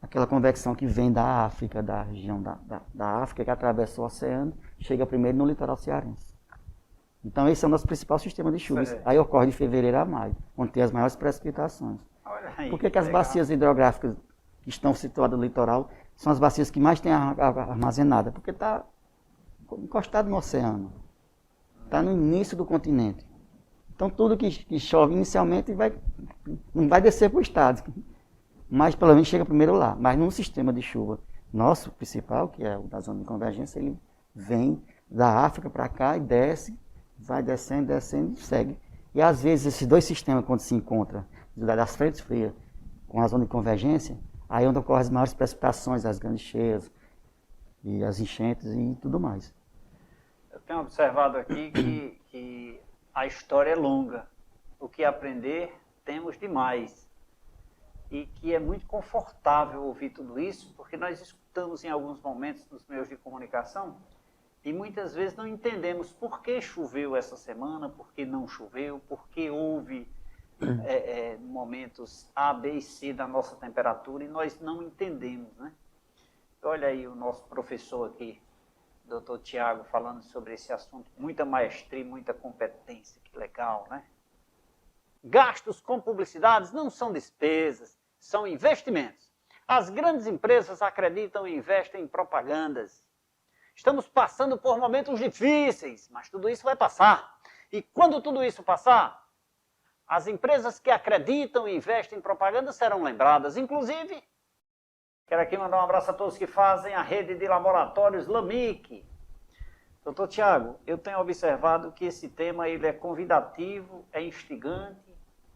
aquela convecção que vem da África, da região da África, que atravessa o oceano, chega primeiro no litoral cearense. Então esse é o nosso principal sistema de chuvas. Aí ocorre de fevereiro a maio, onde tem as maiores precipitações. Por que as bacias hidrográficas que estão situadas no litoral são as bacias que mais têm água armazenada? Porque está encostado no oceano, está no início do continente. Então tudo que chove inicialmente não vai descer para o estado, mas pelo menos chega primeiro lá. Mas num sistema de chuva nosso principal, que é o da zona de convergência, ele vem da África para cá e desce, vai descendo e segue. E às vezes esses 2 sistemas, quando se encontram, das frentes frias com a zona de convergência, aí onde ocorrem as maiores precipitações, as grandes cheias, e as enchentes e tudo mais. Eu tenho observado aqui que a história é longa. O que aprender temos demais. E que é muito confortável ouvir tudo isso, porque nós escutamos em alguns momentos nos meios de comunicação e muitas vezes não entendemos por que choveu essa semana, por que não choveu, por que houve momentos A, B e C da nossa temperatura e nós não entendemos, né? Olha aí o nosso professor aqui, Dr. Tiago, falando sobre esse assunto. Muita maestria, muita competência, que legal, né? Gastos com publicidades não são despesas, são investimentos. As grandes empresas acreditam e investem em propagandas. Estamos passando por momentos difíceis, mas tudo isso vai passar. E quando tudo isso passar, as empresas que acreditam e investem em propaganda serão lembradas. Inclusive, quero aqui mandar um abraço a todos que fazem a rede de laboratórios LAMIC. Doutor Tiago, eu tenho observado que esse tema ele é convidativo, é instigante,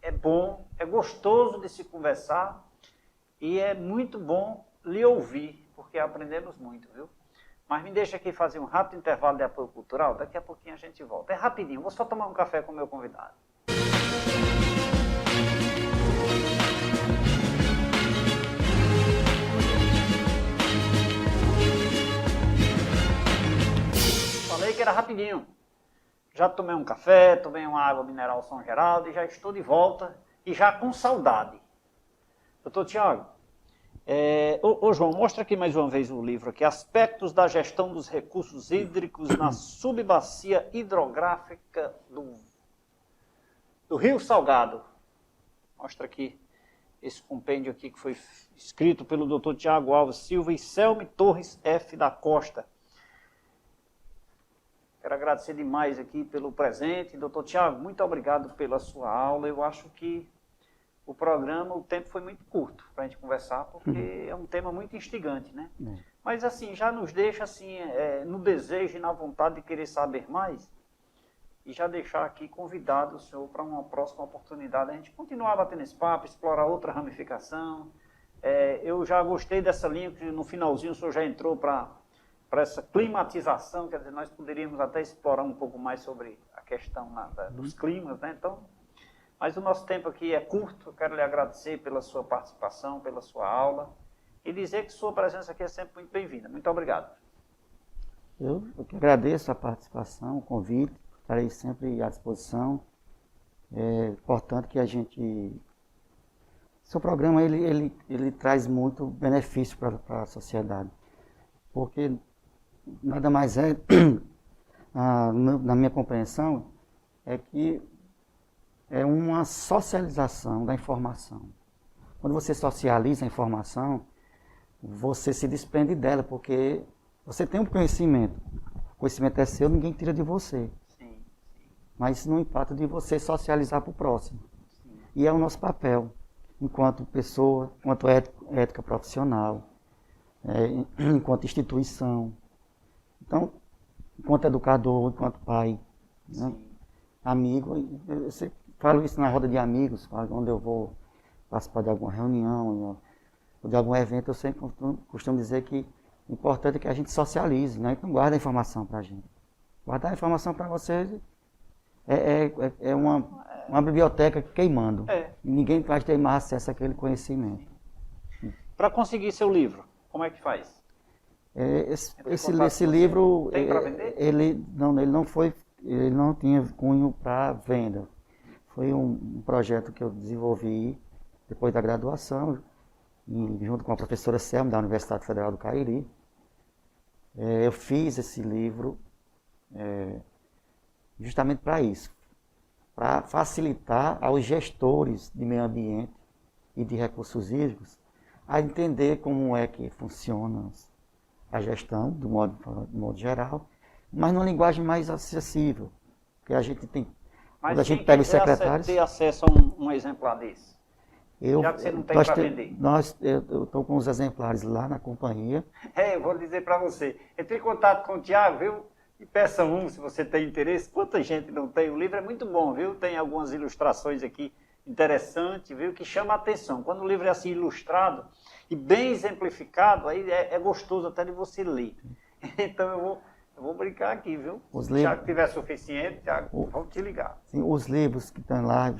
é bom, é gostoso de se conversar e é muito bom lhe ouvir, porque aprendemos muito, viu? Mas me deixa aqui fazer um rápido intervalo de apoio cultural, daqui a pouquinho a gente volta. É rapidinho, vou só tomar um café com o meu convidado. Falei que era rapidinho. Já tomei um café, tomei uma água mineral São Geraldo e já estou de volta e já com saudade. Doutor Tiago, João, mostra aqui mais uma vez o livro aqui, Aspectos da Gestão dos Recursos Hídricos na Subbacia Hidrográfica do Rio Salgado. Mostra aqui esse compêndio aqui que foi escrito pelo Dr. Tiago Alves Silva e Selme Torres F. da Costa. Quero agradecer demais aqui pelo presente. Doutor Tiago, muito obrigado pela sua aula. Eu acho que o programa, o tempo foi muito curto para a gente conversar, porque é um tema muito instigante, né? Mas assim, já nos deixa assim, no desejo e na vontade de querer saber mais, e já deixar aqui convidado o senhor para uma próxima oportunidade, a gente continuar batendo esse papo, explorar outra ramificação. Eu já gostei dessa linha, que no finalzinho o senhor já entrou para essa climatização, quer dizer, nós poderíamos até explorar um pouco mais sobre a questão dos climas, né? Então, mas o nosso tempo aqui é curto, eu quero lhe agradecer pela sua participação, pela sua aula, e dizer que sua presença aqui é sempre muito bem-vinda. Muito obrigado. Eu que agradeço a participação, o convite, estarei sempre à disposição. É importante que a gente... Seu programa, ele traz muito benefício para a sociedade, porque nada mais é, na minha compreensão, é que é uma socialização da informação. Quando você socializa a informação, você se desprende dela, porque você tem um conhecimento. O conhecimento é seu, ninguém tira de você. Sim. Mas isso não impacta de você socializar para o próximo. Sim. E é o nosso papel, enquanto pessoa, enquanto ética profissional, enquanto instituição. Então, enquanto educador, enquanto pai, né? Amigo, eu falo isso na roda de amigos, onde eu vou participar de alguma reunião, ou de algum evento, eu sempre costumo dizer que o importante é que a gente socialize, né? Então guarda a informação para a gente. Guardar a informação para você é uma biblioteca queimando. Ninguém vai ter mais acesso àquele conhecimento. Para conseguir seu livro, como é que faz? Esse livro, tem para vender? Ele não tinha cunho para venda. Foi um projeto que eu desenvolvi depois da graduação, junto com a professora Selma, da Universidade Federal do Cariri. Eu fiz esse livro justamente para isso, para facilitar aos gestores de meio ambiente e de recursos hídricos a entender como é que funciona a gestão, do modo geral, mas numa linguagem mais acessível, porque a gente tem... Mas quando a gente pega os secretários... ter acesso a um exemplar desse? Já que você não tem para vender. Eu estou com os exemplares lá na companhia. Eu vou dizer para você. Entre em contato com o Tiago, viu? E peça se você tem interesse. Quanta gente não tem? O livro é muito bom, viu? Tem algumas ilustrações aqui interessantes, viu? Que chama a atenção. Quando o livro é assim ilustrado e bem exemplificado, aí é gostoso até de você ler. Então eu vou brincar aqui, viu? Se o Tiago tiver suficiente, Tiago, vamos te ligar. Sim, os livros que estão lá,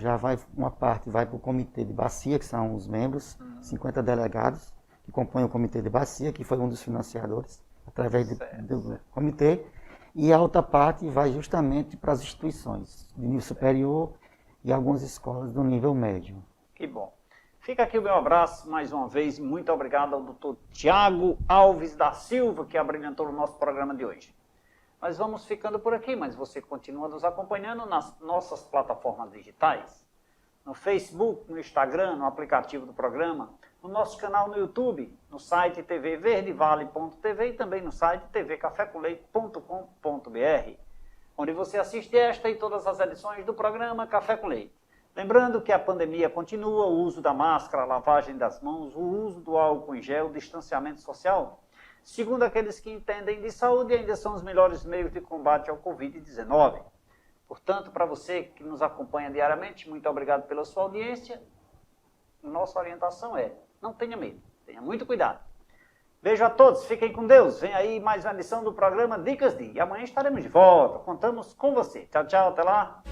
uma parte vai para o comitê de bacia, que são os membros, 50 delegados, que compõem o comitê de bacia, que foi um dos financiadores, através do comitê, e a outra parte vai justamente para as instituições de nível superior e algumas escolas do nível médio. Que bom. Fica aqui o meu abraço mais uma vez e muito obrigado ao Dr. Tiago Alves da Silva, que abrilhantou o nosso programa de hoje. Nós vamos ficando por aqui, mas você continua nos acompanhando nas nossas plataformas digitais, no Facebook, no Instagram, no aplicativo do programa, no nosso canal no YouTube, no site tvverdevale.tv e também no site tvcafécomleite.com.br, onde você assiste esta e todas as edições do programa Café com Leite. Lembrando que a pandemia continua, o uso da máscara, a lavagem das mãos, o uso do álcool em gel, o distanciamento social, segundo aqueles que entendem de saúde, ainda são os melhores meios de combate ao Covid-19. Portanto, para você que nos acompanha diariamente, muito obrigado pela sua audiência. Nossa orientação é, não tenha medo, tenha muito cuidado. Beijo a todos, fiquem com Deus. Vem aí mais uma edição do programa Dicas de. E amanhã estaremos de volta, contamos com você. Tchau, tchau, até lá.